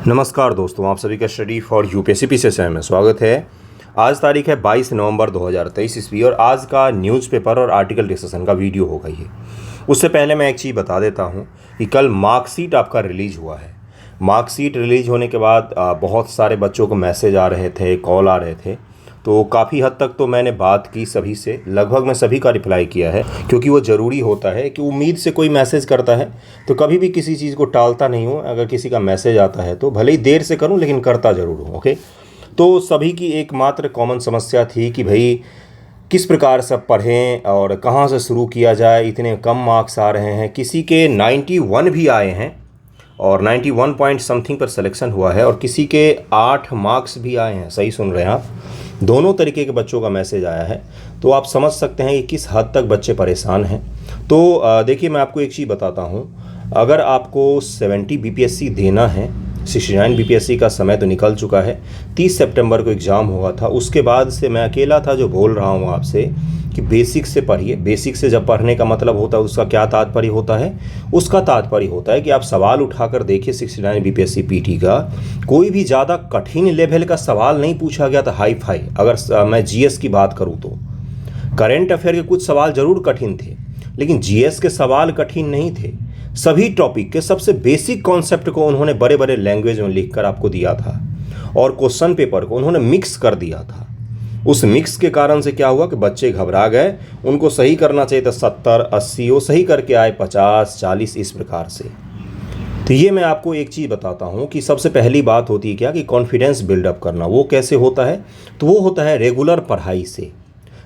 नमस्कार दोस्तों, आप सभी का स्टडी फॉर यूपीएससी पीसीएसआई में स्वागत है। आज तारीख है 22 नवंबर 2023 ईस्वी और आज का न्यूज़पेपर और आर्टिकल डिस्कशन का वीडियो होगा ये। उससे पहले मैं एक चीज़ बता देता हूँ कि कल मार्कशीट आपका रिलीज़ हुआ है। मार्कशीट रिलीज़ होने के बाद बहुत सारे बच्चों को मैसेज आ रहे थे, कॉल आ रहे थे, तो काफ़ी हद तक तो मैंने बात की सभी से, लगभग मैं सभी का रिप्लाई किया है, क्योंकि वो ज़रूरी होता है कि उम्मीद से कोई मैसेज करता है तो कभी भी किसी चीज़ को टालता नहीं हूँ। अगर किसी का मैसेज आता है तो भले ही देर से करूँ लेकिन करता ज़रूर हूँ। ओके, तो सभी की एकमात्र कॉमन समस्या थी कि भाई किस प्रकार से पढ़ें और कहाँ से शुरू किया जाए, इतने कम मार्क्स आ रहे हैं। किसी के 91 भी आए हैं और 91 पॉइंट समथिंग पर सिलेक्शन हुआ है और किसी के 8 मार्क्स भी आए हैं। सही सुन रहे हैं आप, दोनों तरीके के बच्चों का मैसेज आया है। तो आप समझ सकते हैं कि किस हद तक बच्चे परेशान हैं। तो देखिए, मैं आपको एक चीज़ बताता हूँ। अगर आपको 70 बीपीएससी देना है, 69 बीपीएससी का समय तो निकल चुका है। 30 सितंबर को एग्ज़ाम हुआ था, उसके बाद से मैं अकेला था जो बोल रहा हूँ आपसे कि बेसिक से पढ़िए। बेसिक से जब पढ़ने का मतलब होता है, उसका क्या तात्पर्य होता है? उसका तात्पर्य होता है कि आप सवाल उठाकर देखिए 69 बीपीएससी पीटी का। कोई भी ज़्यादा कठिन लेवल का सवाल नहीं पूछा गया था, हाई फाई। अगर मैं जीएस की बात करूँ तो करंट अफेयर के कुछ सवाल ज़रूर कठिन थे, लेकिन जीएस के सवाल कठिन नहीं थे। सभी टॉपिक के सबसे बेसिक कॉन्सेप्ट को उन्होंने बड़े बड़े लैंग्वेज में लिखकर आपको दिया था और क्वेश्चन पेपर को उन्होंने मिक्स कर दिया था। उस मिक्स के कारण से क्या हुआ कि बच्चे घबरा गए। उनको सही करना चाहिए था 70, 80, वो सही करके आए 50, 40, इस प्रकार से। तो ये मैं आपको एक चीज़ बताता हूँ कि सबसे पहली बात होती है क्या कि कॉन्फिडेंस बिल्डअप करना। वो कैसे होता है? तो वो होता है रेगुलर पढ़ाई से।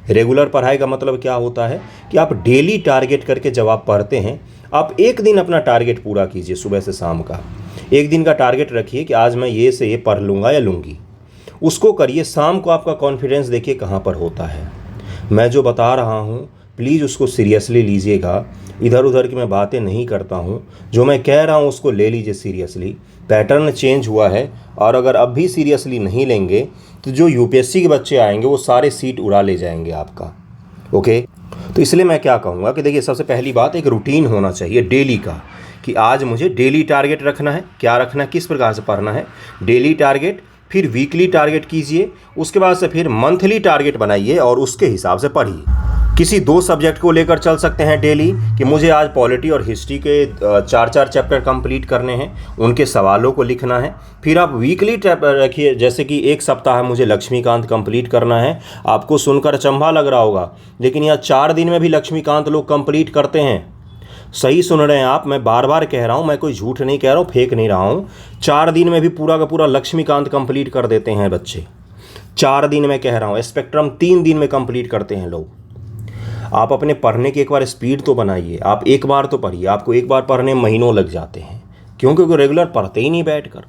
रेगुलर पढ़ाई का मतलब क्या होता है कि आप डेली टारगेट करके जब आप पढ़ते हैं, आप एक दिन अपना टारगेट पूरा कीजिए। सुबह से शाम का एक दिन का टारगेट रखिए कि आज मैं ये से ये पढ़ लूँगा या लूँगी, उसको करिए। शाम को आपका कॉन्फिडेंस देखिए कहाँ पर होता है। मैं जो बता रहा हूँ प्लीज़ उसको सीरियसली लीजिएगा। इधर उधर की मैं बातें नहीं करता हूँ, जो मैं कह रहा हूँ उसको ले लीजिए सीरियसली। पैटर्न चेंज हुआ है और अगर अब भी सीरियसली नहीं लेंगे तो जो यूपीएससी के बच्चे आएंगे वो सारे सीट उड़ा ले जाएंगे आपका। ओके, तो इसलिए मैं क्या कहूँगा कि देखिए, सबसे पहली बात एक रूटीन होना चाहिए डेली का, कि आज मुझे डेली टारगेट रखना है। क्या रखना है, किस प्रकार से पढ़ना है, डेली टारगेट, फिर वीकली टारगेट कीजिए, उसके बाद से फिर मंथली टारगेट बनाइए और उसके हिसाब से पढ़िए। किसी 2 सब्जेक्ट को लेकर चल सकते हैं डेली कि मुझे आज पॉलिटी और हिस्ट्री के 4-4 चैप्टर कंप्लीट करने हैं, उनके सवालों को लिखना है। फिर आप वीकली रखिए, जैसे कि एक सप्ताह मुझे लक्ष्मीकांत कंप्लीट करना है। आपको सुनकर अचंभा लग रहा होगा, लेकिन यहाँ 4 दिन में भी लक्ष्मीकांत लोग कंप्लीट करते हैं। सही सुन रहे हैं आप, मैं बार बार कह रहा हूँ, मैं कोई झूठ नहीं कह रहा हूँ, फेक नहीं रहा हूँ। 4 दिन में भी पूरा का पूरा लक्ष्मीकांत कंप्लीट कर देते हैं बच्चे। 4 दिन में कह रहा हूँ, स्पेक्ट्रम 3 दिन में कंप्लीट करते हैं लोग। आप अपने पढ़ने की एक बार स्पीड तो बनाइए। आप एक बार तो पढ़िए, आपको एक बार पढ़ने में महीनों लग जाते हैं, क्योंकि वो रेगुलर पढ़ते ही नहीं बैठकर।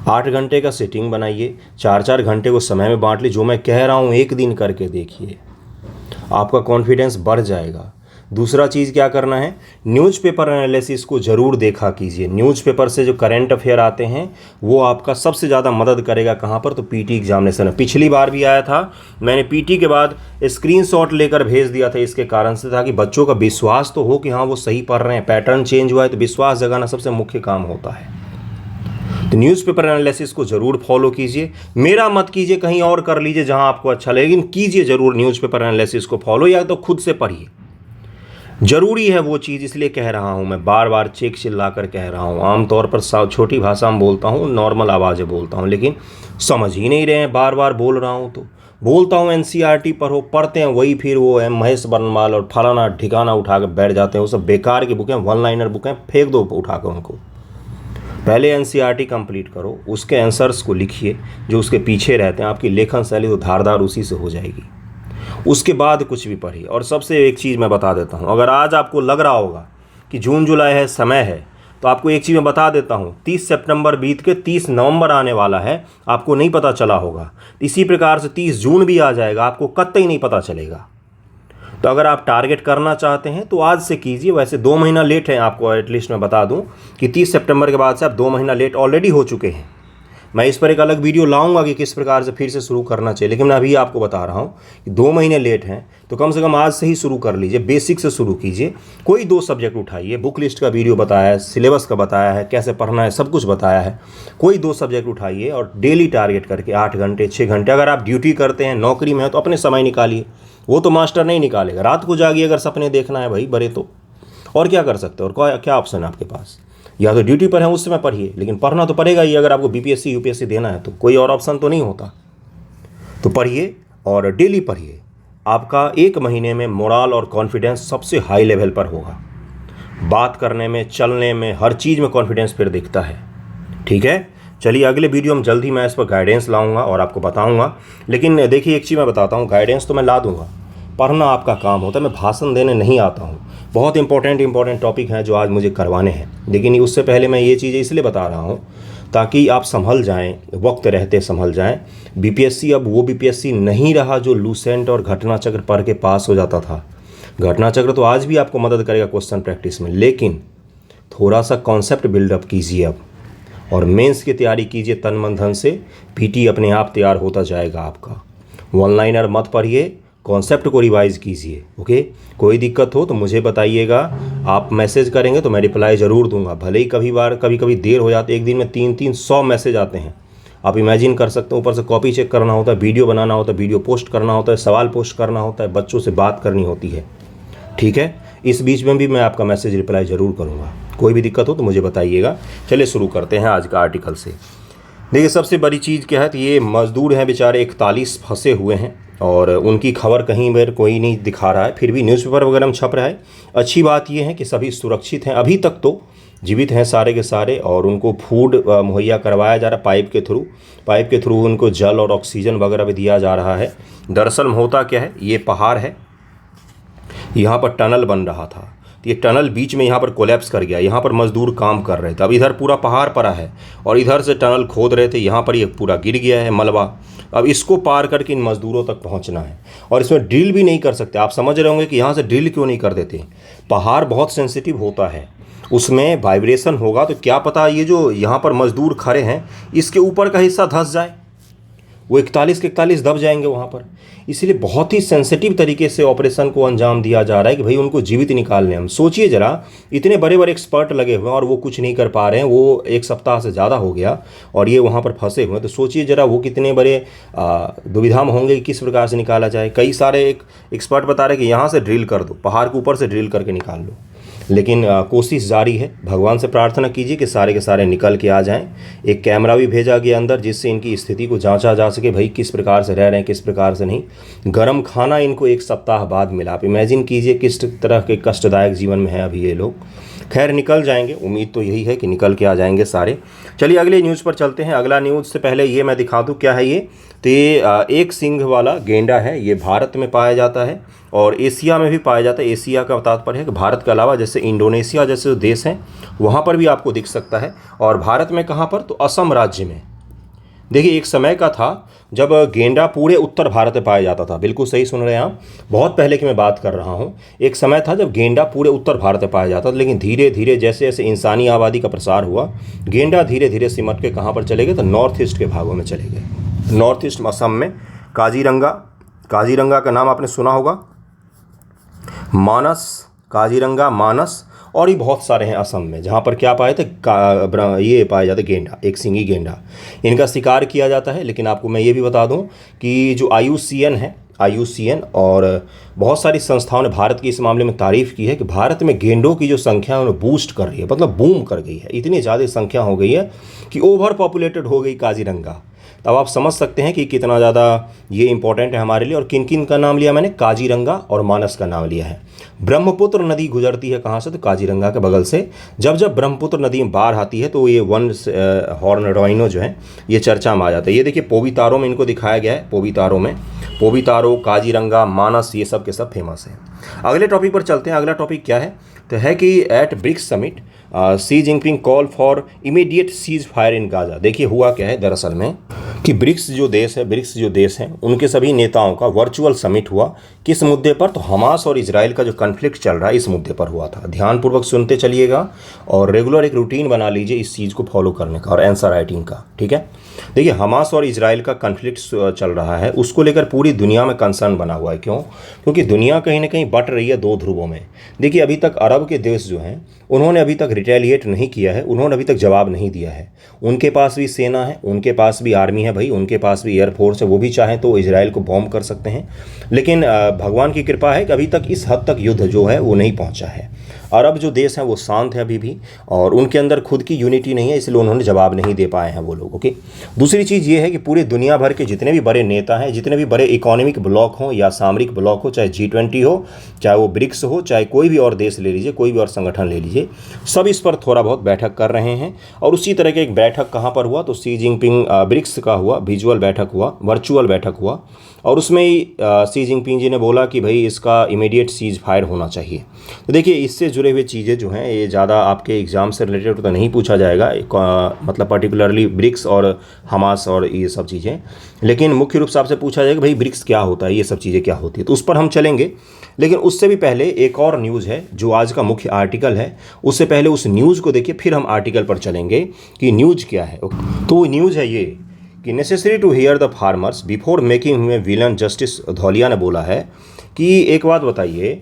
8 घंटे का सिटिंग बनाइए, 4-4 घंटे को समय में बांट ली। जो मैं कह रहा हूँ एक दिन करके देखिए, आपका कॉन्फिडेंस बढ़ जाएगा। दूसरा चीज़ क्या करना है, न्यूज़पेपर एनालिसिस को ज़रूर देखा कीजिए। न्यूज़पेपर से जो करंट अफेयर आते हैं वो आपका सबसे ज़्यादा मदद करेगा। कहाँ पर? तो पीटी एग्जामिनेशन में। पिछली बार भी आया था, मैंने पीटी के बाद स्क्रीनशॉट लेकर भेज दिया था, इसके कारण से था कि बच्चों का विश्वास तो हो कि हाँ वो सही पढ़ रहे हैं। पैटर्न चेंज हुआ है तो विश्वास जगाना सबसे मुख्य काम होता है। तो न्यूज़पेपर एनालिसिस को ज़रूर फॉलो कीजिए। मेरा मत कीजिए, कहीं और कर लीजिए जहाँ आपको अच्छा लगे, लेकिन कीजिए ज़रूर न्यूज़पेपर एनालिसिस को फॉलो, या तो खुद से पढ़िए। ज़रूरी है वो चीज़, इसलिए कह रहा हूँ मैं, बार बार चेक चिल्ला कर कह रहा हूँ। आमतौर पर छोटी भाषा में बोलता हूँ, नॉर्मल आवाज़ बोलता हूँ, लेकिन समझ ही नहीं रहे हैं। बार बार बोल रहा हूँ तो बोलता हूँ एनसीईआरटी पढ़ो, पढ़ते हैं वही, फिर वो महेश बनमाल और फलाना ठिकाना उठा कर बैठ जाते हैं। वो सब बेकार की बुकें, 1 लाइनर बुकें, फेंक दो उठा कर उनको। पहले एनसीईआरटी कंप्लीट करो, उसके आंसर्स को लिखिए जो उसके पीछे रहते हैं। आपकी लेखन शैली तो धारदार उसी से हो जाएगी। उसके बाद कुछ भी पढ़िए। और सबसे एक चीज़ मैं बता देता हूँ, अगर आज आपको लग रहा होगा कि जून जुलाई है, समय है, तो आपको एक चीज़ मैं बता देता हूँ, 30 सितंबर बीत के 30 नवंबर आने वाला है, आपको नहीं पता चला होगा। इसी प्रकार से 30 जून भी आ जाएगा, आपको कतई नहीं पता चलेगा। तो अगर आप टारगेट करना चाहते हैं तो आज से कीजिए। वैसे 2 महीना लेट है, आपको एटलीस्ट मैं बता दूं कि 30 सितंबर के बाद से आप 2 महीना लेट ऑलरेडी हो चुके हैं। मैं इस पर एक अलग वीडियो लाऊंगा कि किस प्रकार से फिर से शुरू करना चाहिए, लेकिन मैं अभी आपको बता रहा हूँ कि 2 महीने लेट हैं तो कम से कम आज से ही शुरू कर लीजिए, बेसिक से शुरू कीजिए। कोई 2 सब्जेक्ट उठाइए, बुक लिस्ट का वीडियो बताया है, सिलेबस का बताया है, कैसे पढ़ना है, सब कुछ बताया है। कोई 2 सब्जेक्ट उठाइए और डेली टारगेट करके 8 घंटे 6 घंटे, अगर आप ड्यूटी करते हैं, नौकरी में है, तो अपने समय निकालिए। वो तो मास्टर नहीं निकालेगा। रात को जागिए अगर सपने देखना है भाई बड़े, तो और क्या कर सकते हो, और क्या ऑप्शन है आपके पास? या तो ड्यूटी पर है उस समय पढ़िए, लेकिन पढ़ना तो पड़ेगा ही। अगर आपको बीपीएससी यूपीएससी देना है तो कोई और ऑप्शन तो नहीं होता। तो पढ़िए और डेली पढ़िए। आपका 1 महीने में मोरल और कॉन्फिडेंस सबसे हाई लेवल पर होगा। बात करने में, चलने में, हर चीज़ में कॉन्फिडेंस फिर दिखता है। ठीक है, चलिए अगले वीडियो में जल्द ही मैं इस पर गाइडेंस लाऊंगा और आपको बताऊंगा। लेकिन देखिए एक चीज़ मैं बताता हूँ, गाइडेंस तो मैं ला दूंगा, पढ़ना आपका काम होता है। मैं भाषण देने नहीं आता हूँ। बहुत इंपॉर्टेंट टॉपिक हैं जो आज मुझे करवाने हैं, लेकिन उससे पहले मैं ये चीज़ें इसलिए बता रहा हूँ ताकि आप संभल जाएं, वक्त रहते संभल जाएं। बीपीएससी अब वो बीपीएससी नहीं रहा जो लूसेंट और घटना चक्र पढ़ के पास हो जाता था। घटना चक्र तो आज भी आपको मदद करेगा क्वेश्चन प्रैक्टिस में, लेकिन थोड़ा सा कॉन्सेप्ट बिल्डअप कीजिए अब, और मेंस की तैयारी कीजिए तन मन धन से। पीटी अपने आप तैयार होता जाएगा आपका। वन लाइनर मत पढ़िए, कॉन्सेप्ट को रिवाइज कीजिए। ओके, कोई दिक्कत हो तो मुझे बताइएगा, आप मैसेज करेंगे तो मैं रिप्लाई ज़रूर दूंगा। भले ही कभी कभी देर हो जाती है, एक दिन में 300 मैसेज आते हैं, आप इमेजिन कर सकते हो। ऊपर से कॉपी चेक करना होता है, वीडियो बनाना होता है, वीडियो पोस्ट करना होता है, सवाल पोस्ट करना होता है, बच्चों से बात करनी होती है। ठीक है, इस बीच में भी मैं आपका मैसेज रिप्लाई ज़रूर करूँगा। कोई भी दिक्कत हो तो मुझे बताइएगा। चलिए शुरू करते हैं आज का आर्टिकल से। देखिए सबसे बड़ी चीज़ क्या है, तो ये मज़दूर हैं बेचारे 41 फंसे हुए हैं और उनकी खबर कहीं पर कोई नहीं दिखा रहा है, फिर भी न्यूज़पेपर वगैरह में छप रहा है। अच्छी बात ये है कि सभी सुरक्षित हैं, अभी तक तो जीवित हैं सारे के सारे, और उनको फूड मुहैया करवाया जा रहा है पाइप के थ्रू उनको जल और ऑक्सीजन वगैरह भी दिया जा रहा है। दरअसल होता क्या है, ये पहाड़ है, यहाँ पर टनल बन रहा था, तो ये टनल बीच में यहाँ पर कोलैप्स कर गया। यहाँ पर मजदूर काम कर रहे थे, अब इधर पूरा पहाड़ पड़ा है और इधर से टनल खोद रहे थे, यहाँ पर ये पूरा गिर गया है मलबा। अब इसको पार करके इन मजदूरों तक पहुँचना है, और इसमें ड्रिल भी नहीं कर सकते। आप समझ रहे होंगे कि यहाँ से ड्रिल क्यों नहीं कर देते। पहाड़ बहुत सेंसिटिव होता है, उसमें वाइब्रेशन होगा, तो क्या पता ये जो यहाँ पर मजदूर खड़े हैं इसके ऊपर का हिस्सा धंस जाए, वो 41 के 41 दब जाएंगे वहाँ पर। इसलिए बहुत ही सेंसिटिव तरीके से ऑपरेशन को अंजाम दिया जा रहा है कि भाई उनको जीवित निकालने। हम सोचिए ज़रा, इतने बड़े बड़े एक्सपर्ट लगे हुए हैं और वो कुछ नहीं कर पा रहे हैं। वो 1 सप्ताह से ज़्यादा हो गया और ये वहाँ पर फंसे हुए हैं, तो सोचिए ज़रा वो कितने बड़े दुविधा में होंगे कि किस प्रकार से निकाला जाए। कई सारे एक्सपर्ट बता रहे हैं कि यहाँ से ड्रिल कर दो, पहाड़ के ऊपर से ड्रिल करके निकाल लो, लेकिन कोशिश जारी है। भगवान से प्रार्थना कीजिए कि सारे के सारे निकल के आ जाएं। एक कैमरा भी भेजा गया अंदर जिससे इनकी स्थिति को जांचा जा सके, भाई किस प्रकार से रह रहे हैं, किस प्रकार से नहीं। गर्म खाना इनको 1 सप्ताह बाद मिला। आप इमेजिन कीजिए किस तरह के कष्टदायक जीवन में है अभी ये लोग। खैर निकल जाएंगे, उम्मीद तो यही है कि निकल के आ जाएंगे सारे। चलिए अगले न्यूज़ पर चलते हैं। अगला न्यूज़ से पहले ये मैं दिखा दूँ क्या है ये, तो ये एक सींग वाला गेंडा है। ये भारत में पाया जाता है और एशिया में भी पाया जाता है। एशिया का तात्पर्य है कि भारत के अलावा जैसे इंडोनेशिया जैसे देश हैं वहाँ पर भी आपको दिख सकता है। और भारत में कहाँ पर, तो असम राज्य में। देखिए एक समय का था जब गेंडा पूरे उत्तर भारत में पाया जाता था। बिल्कुल सही सुन रहे हैं आप, बहुत पहले की मैं बात कर रहा हूँ। एक समय था जब गेंडा पूरे उत्तर भारत में पाया जाता था, लेकिन धीरे धीरे जैसे जैसे इंसानी आबादी का प्रसार हुआ, गेंडा धीरे धीरे सिमट के कहाँ पर चले गए, तो नॉर्थ ईस्ट के भागों में चले गए। नॉर्थ ईस्ट असम में काजीरंगा का नाम आपने सुना होगा, मानस, काजीरंगा, मानस, और ये बहुत सारे हैं असम में जहाँ पर क्या पाए थे, ये पाया जाता है गेंडा, एक सिंगी गेंडा। इनका शिकार किया जाता है। लेकिन आपको मैं ये भी बता दूं कि जो IUCN है, IUCN और बहुत सारी संस्थाओं ने भारत की इस मामले में तारीफ़ की है कि भारत में गेंडों की जो संख्या है उन्हें बूस्ट कर रही है, मतलब बूम कर गई है। इतनी ज़्यादा संख्या हो गई है कि ओवर पॉपुलेटेड हो गई काजीरंगा। तब आप समझ सकते हैं कि कितना ज़्यादा ये इंपॉर्टेंट है हमारे लिए। और किन किन का नाम लिया मैंने, काजीरंगा और मानस का नाम लिया है। ब्रह्मपुत्र नदी गुजरती है कहाँ से, तो काजीरंगा के बगल से। जब जब ब्रह्मपुत्र नदी में बाढ़ आती है तो ये वन हॉर्न राइनो जो है ये चर्चा में आ जाता है। ये देखिए पोबीतारो में इनको दिखाया गया है, पोबीतारो, काजीरंगा, मानस, ये सब के सब फेमस हैं। अगले टॉपिक पर चलते हैं। अगला टॉपिक क्या है, तो है कि at BRICS summit Xi Jinping call for immediate ceasefire in Gaza. देखिए हुआ क्या है दरअसल में कि ब्रिक्स जो देश हैं उनके सभी नेताओं का वर्चुअल समिट हुआ। किस मुद्दे पर? तो हमास और इजराइल का जो कन्फ्लिक्ट चल रहा है इस मुद्दे पर हुआ था। ध्यानपूर्वक सुनते चलिएगा और रेगुलर एक रूटीन बना लीजिए इस चीज़ को फॉलो करने का और आंसर राइटिंग का, ठीक है। देखिए हमास और इजराइल का कन्फ्लिक्ट चल रहा है, उसको लेकर पूरी दुनिया में कंसर्न बना हुआ है। क्यों? क्योंकि दुनिया कहीं ना कहीं बट रही है दो ध्रुवों में। देखिए अभी तक अरब के देश जो हैं उन्होंने अभी तक रिटेलिएट नहीं किया है, उन्होंने अभी तक जवाब नहीं दिया है। उनके पास भी सेना है, उनके पास भी आर्मी है भाई, उनके पास भी एयरफोर्स है, वो भी चाहें तो इजराइल को बॉम्ब कर सकते हैं। लेकिन भगवान की कृपा है कि अभी तक इस हद तक युद्ध जो है वो नहीं पहुंचा है। अरब जो देश हैं वो शांत है अभी भी और उनके अंदर खुद की यूनिटी नहीं है, इसलिए उन्होंने जवाब नहीं दे पाए हैं वो लोग। ओके, दूसरी चीज़ ये है कि पूरे दुनिया भर के जितने भी बड़े नेता हैं, जितने भी बड़े इकोनॉमिक ब्लॉक हों या सामरिक ब्लॉक हो, चाहे G20 हो, चाहे वो ब्रिक्स हो, चाहे कोई भी और देश ले लीजिए, कोई भी और संगठन ले लीजिए, सब इस पर थोड़ा बहुत बैठक कर रहे हैं। और उसी तरह के एक बैठक कहाँ पर हुआ? तो सी जिनपिंग ब्रिक्स का हुआ, विजुअल बैठक हुआ, वर्चुअल बैठक हुआ और उसमें ही सी जिनपिंग जी ने बोला कि भाई इसका इमीडिएट सीज फायर होना चाहिए। तो देखिए इससे जुड़े हुए चीज़ें जो हैं ये ज़्यादा आपके एग्ज़ाम से रिलेटेड तो नहीं पूछा जाएगा, मतलब पर्टिकुलरली ब्रिक्स और हमास और ये सब चीज़ें, लेकिन मुख्य रूप से आपसे पूछा जाएगा भाई ब्रिक्स क्या होता है, ये सब चीज़ें क्या होती है, तो उस पर हम चलेंगे। लेकिन उससे भी पहले एक और न्यूज़ है जो आज का मुख्य आर्टिकल है, उससे पहले उस न्यूज़ को देखिए फिर हम आर्टिकल पर चलेंगे कि न्यूज़ क्या है। तो न्यूज़ है ये कि necessary to hear the farmers before making a villain. Justice Dhulia ने बोला है कि एक बात बताइए,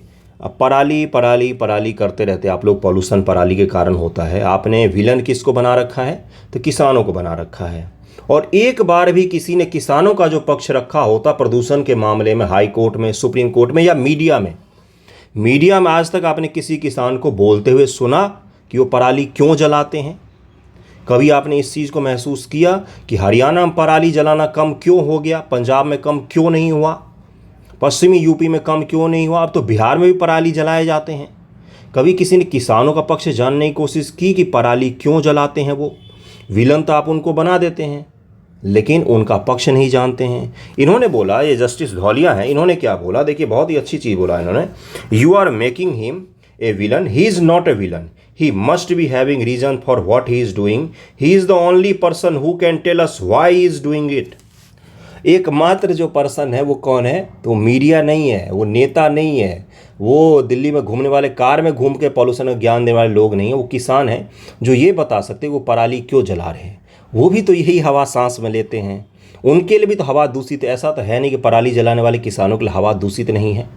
पराली पराली पराली करते रहते आप लोग, पॉल्यूशन पराली के कारण होता है, आपने विलन किसको बना रखा है? तो किसानों को बना रखा है। और एक बार भी किसी ने किसानों का जो पक्ष रखा होता प्रदूषण के मामले में हाई कोर्ट में, सुप्रीम कोर्ट में या मीडिया में आज तक आपने किसी किसान को बोलते हुए सुना कि वो पराली क्यों जलाते हैं? कभी आपने इस चीज़ को महसूस किया कि हरियाणा में पराली जलाना कम क्यों हो गया, पंजाब में कम क्यों नहीं हुआ, पश्चिमी यूपी में कम क्यों नहीं हुआ, अब तो बिहार में भी पराली जलाए जाते हैं? कभी किसी ने किसानों का पक्ष जानने की कोशिश की कि पराली क्यों जलाते हैं? वो विलन तो आप उनको बना देते हैं लेकिन उनका पक्ष नहीं जानते हैं। इन्होंने बोला, ये जस्टिस धौलिया हैं, इन्होंने क्या बोला? देखिए बहुत ही अच्छी चीज़ बोला इन्होंने, you are making him a villain, he is not a villain, he must be having reason for what he is doing, he is the only person who can tell us why he is doing it। एकमात्र जो person है वो कौन है? तो media नहीं है, वो नेता नहीं है, वो दिल्ली में घूमने वाले कार में घूम के पॉल्यूशन का ज्ञान देने वाले लोग नहीं है, वो किसान हैं जो ये बता सकते वो पराली क्यों जला रहे हैं। वो भी तो यही हवा सांस में लेते हैं, उनके लिए भी तो हवा दूषित। ऐसा तो है नहीं कि पराली जलाने वाले किसानों के लिए हवा दूषित नहीं है।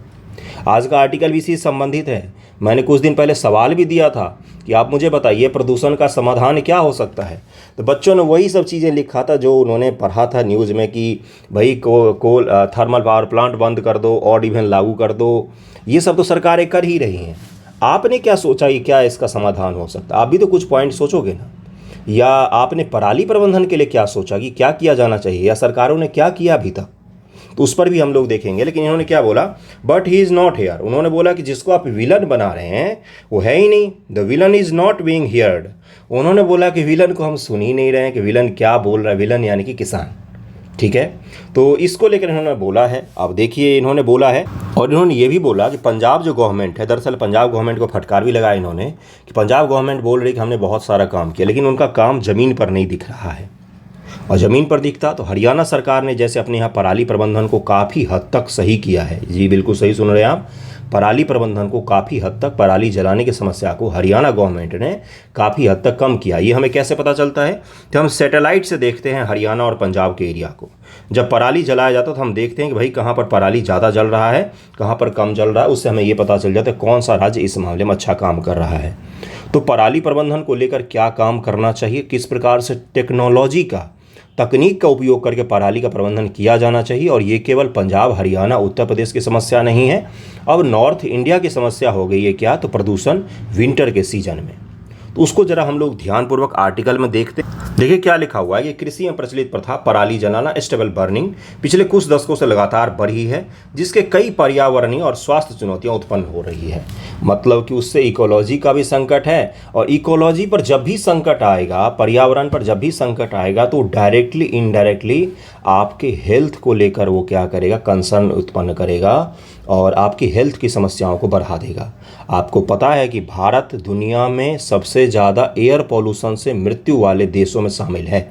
आज का आर्टिकल भी इसी से संबंधित है। मैंने कुछ दिन पहले सवाल भी दिया था कि आप मुझे बताइए प्रदूषण का समाधान क्या हो सकता है, तो बच्चों ने वही सब चीज़ें लिखा था जो उन्होंने पढ़ा था न्यूज़ में कि भाई कोल थर्मल पावर प्लांट बंद कर दो, ऑड इवन लागू कर दो। ये सब तो सरकारें कर ही रही हैं। आपने क्या सोचा कि क्या इसका समाधान हो सकता है? आप भी तो कुछ पॉइंट सोचोगे ना। या आपने पराली प्रबंधन के लिए क्या सोचा कि क्या किया जाना चाहिए, या सरकारों ने क्या किया अभी तक, तो उस पर भी हम लोग देखेंगे। लेकिन इन्होंने क्या बोला? But he is not here. उन्होंने बोला कि जिसको आप विलन बना रहे हैं वो है ही नहीं, the villain is not being heard. उन्होंने बोला कि विलन को हम सुन ही नहीं रहे हैं कि विलन क्या बोल रहा है, विलन यानी कि किसान। ठीक है, तो इसको लेकर इन्होंने बोला है। अब देखिए इन्होंने बोला है और इन्होंने ये भी बोला कि पंजाब जो गवर्नमेंट है, दरअसल पंजाब गवर्नमेंट को फटकार भी लगाया इन्होंने कि पंजाब गवर्नमेंट बोल रही कि हमने बहुत सारा काम किया, लेकिन उनका काम ज़मीन पर नहीं दिख रहा है। और ज़मीन पर दिखता तो हरियाणा सरकार ने जैसे अपने यहाँ पराली प्रबंधन को काफ़ी हद तक सही किया है। जी बिल्कुल सही सुन रहे हैं आप, पराली प्रबंधन को काफ़ी हद तक, पराली जलाने की समस्या को हरियाणा गवर्नमेंट ने काफ़ी हद तक कम किया। ये हमें कैसे पता चलता है? तो हम सैटेलाइट से देखते हैं हरियाणा और पंजाब के एरिया को। जब पराली जलाया जाता तो हम देखते हैं कि भाई कहाँ पर पराली ज़्यादा जल रहा है, कहाँ पर कम जल रहा है। उससे हमें ये पता चल जाता है कौन सा राज्य इस मामले में अच्छा काम कर रहा है। तो पराली प्रबंधन को लेकर क्या काम करना चाहिए, किस प्रकार से टेक्नोलॉजी का, तकनीक का उपयोग करके पराली का प्रबंधन किया जाना चाहिए। और ये केवल पंजाब, हरियाणा, उत्तर प्रदेश की समस्या नहीं है, अब नॉर्थ इंडिया की समस्या हो गई है। क्या? तो प्रदूषण विंटर के सीजन में। तो उसको जरा हम लोग ध्यानपूर्वक आर्टिकल में देखते। देखिए क्या लिखा हुआ है कि कृषि में प्रचलित प्रथा पराली जलाना, स्टेबल बर्निंग, पिछले कुछ दशकों से लगातार बढ़ी है, जिसके कई पर्यावरणीय और स्वास्थ्य चुनौतियां उत्पन्न हो रही है। मतलब कि उससे इकोलॉजी का भी संकट है, और इकोलॉजी पर जब भी संकट आएगा, पर्यावरण पर जब भी संकट आएगा, तो डायरेक्टली इनडायरेक्टली आपके हेल्थ को लेकर वो क्या करेगा, कंसर्न उत्पन्न करेगा। और आपकी हेल्थ की समस्याओं को बढ़ा देगा। आपको पता है कि भारत दुनिया में सबसे ज़्यादा एयर पॉल्यूशन से मृत्यु वाले देशों में शामिल है।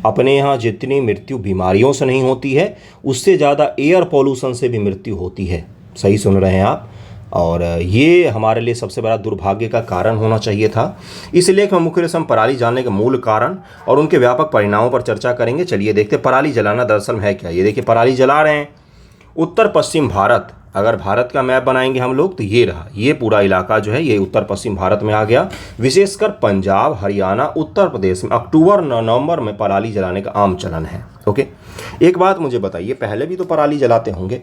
अपने यहाँ जितनी मृत्यु बीमारियों से नहीं होती है, उससे ज़्यादा एयर पॉल्यूशन से भी मृत्यु होती है। सही सुन रहे हैं आप। और ये हमारे लिए सबसे बड़ा दुर्भाग्य का कारण होना चाहिए था। इस लेख में मुख्य रूप से हम पराली जलाने के मूल कारण और उनके व्यापक परिणामों पर चर्चा करेंगे। चलिए देखते हैं पराली जलाना दरअसल है क्या। ये देखिए पराली जला रहे हैं। उत्तर पश्चिम भारत, अगर भारत का मैप बनाएंगे हम लोग तो ये रहा, ये पूरा इलाका जो है ये उत्तर पश्चिम भारत में आ गया। विशेषकर पंजाब, हरियाणा, उत्तर प्रदेश में अक्टूबर नवंबर में पराली जलाने का आम चलन है। ओके, एक बात मुझे बताइए, पहले भी तो पराली जलाते होंगे,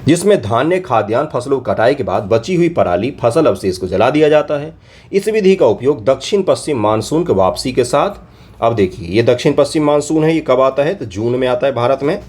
जिसमें धान्य खाद्यान्न फसलों की कटाई के बाद बची हुई पराली फसल अवशेष को जला दिया जाता है। इस विधि का उपयोग दक्षिण पश्चिम मानसून के वापसी के साथ, अब देखिए ये दक्षिण पश्चिम मानसून है, ये कब आता है तो जून में आता है भारत में।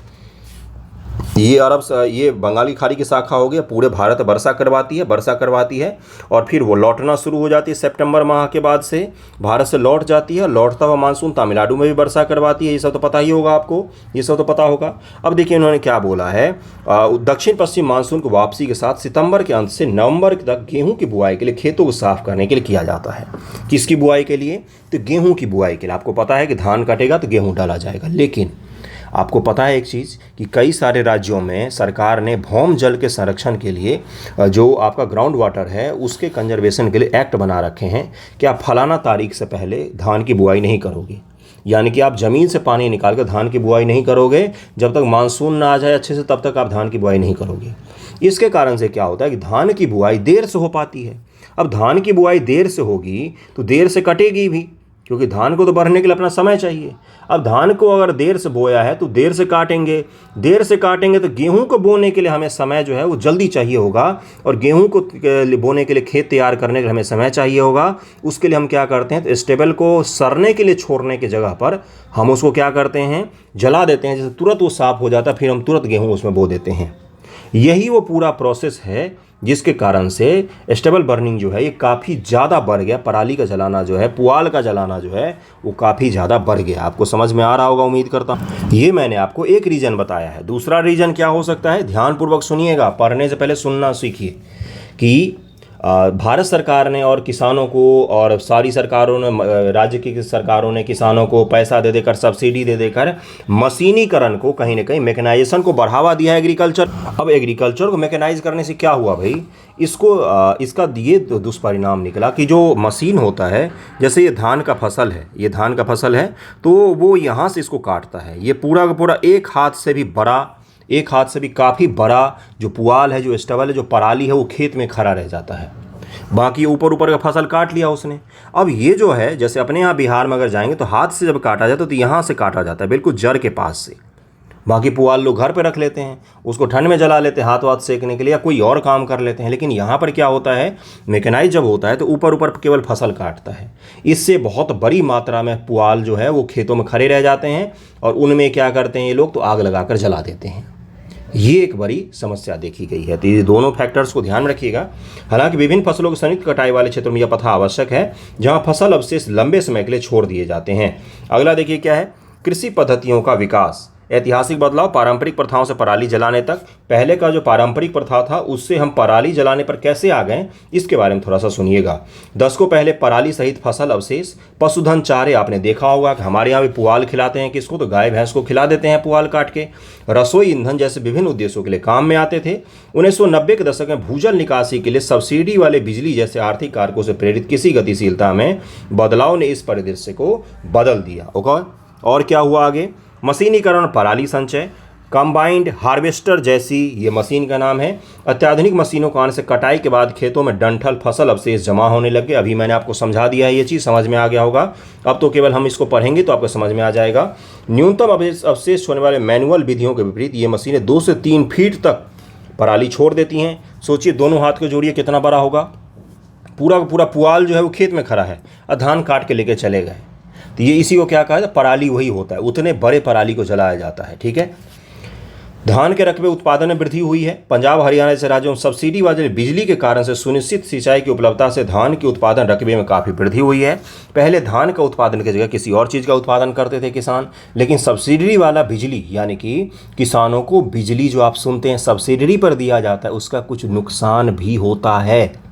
ये बंगाली खाड़ी की शाखा हो गया, पूरे भारत वर्षा करवाती है और फिर वो लौटना शुरू हो जाती है। सितंबर माह के बाद से भारत से लौट जाती है। लौटता हुआ मानसून तमिलनाडु में भी वर्षा करवाती है। ये सब तो पता ही होगा आपको, ये सब तो पता होगा। अब देखिए इन्होंने क्या बोला है, दक्षिण पश्चिम मानसून की वापसी के साथ सितंबर के अंत से नवंबर तक गेहूं की बुआई के लिए खेतों को साफ करने के लिए किया जाता है। किसकी बुआई के लिए, तो गेहूं की बुआई के लिए। आपको पता है कि धान कटेगा तो गेहूं डाला जाएगा। लेकिन आपको पता है एक चीज़ कि कई सारे राज्यों में सरकार ने भौम जल के संरक्षण के लिए, जो आपका ग्राउंड वाटर है उसके कंजर्वेशन के लिए एक्ट बना रखे हैं कि आप फलाना तारीख से पहले धान की बुआई नहीं करोगे। यानी कि आप ज़मीन से पानी निकाल कर धान की बुआई नहीं करोगे, जब तक मानसून ना आ जाए अच्छे से तब तक आप धान की बुआई नहीं करोगे। इसके कारण से क्या होता है कि धान की बुआई देर से हो पाती है। अब धान की बुआई देर से होगी तो देर से कटेगी भी, क्योंकि धान को तो बढ़ने के लिए अपना समय चाहिए। अब धान को अगर देर से बोया है तो देर से काटेंगे तो गेहूं को बोने के लिए हमें समय जो है वो जल्दी चाहिए होगा, और गेहूं को बोने के लिए खेत तैयार करने के लिए हमें समय चाहिए होगा। उसके लिए हम क्या करते हैं, तो स्टेबल को सड़ने के लिए छोड़ने की जगह पर हम उसको क्या करते हैं, जला देते हैं। जैसे तुरंत वो साफ हो जाता है, फिर हम तुरंत गेहूँ उसमें बो देते हैं। यही वो पूरा प्रोसेस है जिसके कारण से स्टेबल बर्निंग जो है ये काफ़ी ज़्यादा बढ़ गया। पराली का जलाना जो है, पुआल का जलाना जो है वो काफ़ी ज़्यादा बढ़ गया। आपको समझ में आ रहा होगा, उम्मीद करता हूँ। ये मैंने आपको एक रीज़न बताया है। दूसरा रीज़न क्या हो सकता है, ध्यानपूर्वक सुनिएगा, पढ़ने से पहले सुनना सीखिए कि भारत सरकार ने और किसानों को और सारी सरकारों ने, राज्य की सरकारों ने किसानों को पैसा दे देकर, सब्सिडी दे देकर मशीनीकरण को, कहीं ना कहीं मैकेनाइजेशन को बढ़ावा दिया है एग्रीकल्चर। अब एग्रीकल्चर को मैकेनाइज करने से क्या हुआ भाई, इसका ये दुष्परिणाम निकला कि जो मशीन होता है, जैसे ये धान का फसल है, तो वो यहाँ से इसको काटता है। ये पूरा का पूरा एक हाथ से भी काफ़ी बड़ा जो पुआल है, जो स्टबल है, जो पराली है, वो खेत में खड़ा रह जाता है। बाकी ऊपर का फसल काट लिया उसने। अब ये जो है, जैसे अपने यहाँ बिहार में अगर जाएंगे तो हाथ से जब काटा जाता है तो यहाँ से काटा जाता है, बिल्कुल जड़ के पास से। बाकी पुआल लोग घर पे रख लेते हैं, उसको ठंड में जला लेते हैं हाथ सेकने के लिए, या कोई और काम कर लेते हैं। लेकिन यहाँ पर क्या होता है, मैकेनाइज जब होता है तो ऊपर केवल फसल काटता है। इससे बहुत बड़ी मात्रा में पुआल जो है वो खेतों में खड़े रह जाते हैं, और उनमें क्या करते हैं ये लोग, तो आग लगाकर जला देते हैं। ये एक बड़ी समस्या देखी गई है। तो ये दोनों फैक्टर्स को ध्यान में रखिएगा। हालांकि विभिन्न फसलों की संयुक्त कटाई वाले क्षेत्रों में यह पता आवश्यक है जहां फसल अवशेष लंबे समय के लिए छोड़ दिए जाते हैं। अगला देखिए क्या है, कृषि पद्धतियों का विकास, ऐतिहासिक बदलाव पारंपरिक प्रथाओं से पराली जलाने तक। पहले का जो पारंपरिक प्रथा था उससे हम पराली जलाने पर कैसे आ गए, इसके बारे में थोड़ा सा सुनिएगा। दशकों पहले पराली सहित फसल अवशेष, पशुधन चारे, आपने देखा होगा कि हमारे यहाँ भी पुआल खिलाते हैं, किसको, तो गाय भैंस को खिला देते हैं पुआल काट के। रसोई ईंधन जैसे विभिन्न उद्देश्यों के लिए काम में आते थे। 1990 के दशक में भूजल निकासी के लिए सब्सिडी वाले बिजली जैसे आर्थिक कारकों से प्रेरित किसी गतिशीलता में बदलाव ने इस परिदृश्य को बदल दिया। ओके, और क्या हुआ आगे, मशीनीकरण, पराली संचय, कंबाइंड हार्वेस्टर जैसी, ये मशीन का नाम है। अत्याधुनिक मशीनों को आने से कटाई के बाद खेतों में डंठल फसल अवशेष जमा होने लगे। अभी मैंने आपको समझा दिया है, ये चीज़ समझ में आ गया होगा। अब तो केवल हम इसको पढ़ेंगे तो आपको समझ में आ जाएगा। न्यूनतम अवशेष होने वाले मैनुअल विधियों के विपरीत ये मशीनें 2 से 3 फीट तक पराली छोड़ देती हैं। सोचिए, दोनों हाथ को जोड़िए, कितना बड़ा होगा। पूरा का पूरा पुआल जो है वो खेत में खड़ा है और धान काट के लेके चले गए। तो ये इसी को क्या कहा है, पराली वही होता है, उतने बड़े पराली को जलाया जाता है। ठीक है, धान के रकबे उत्पादन में वृद्धि हुई है। पंजाब हरियाणा जैसे राज्यों में सब्सिडी वाले बिजली के कारण से सुनिश्चित सिंचाई की उपलब्धता से धान के उत्पादन रकबे में काफ़ी वृद्धि हुई है। पहले धान का उत्पादन की जगह किसी और चीज़ का उत्पादन करते थे किसान, लेकिन सब्सिडी वाला बिजली यानी कि किसानों को बिजली जो आप सुनते हैं सब्सिडी पर दिया जाता है, उसका कुछ नुकसान भी होता है।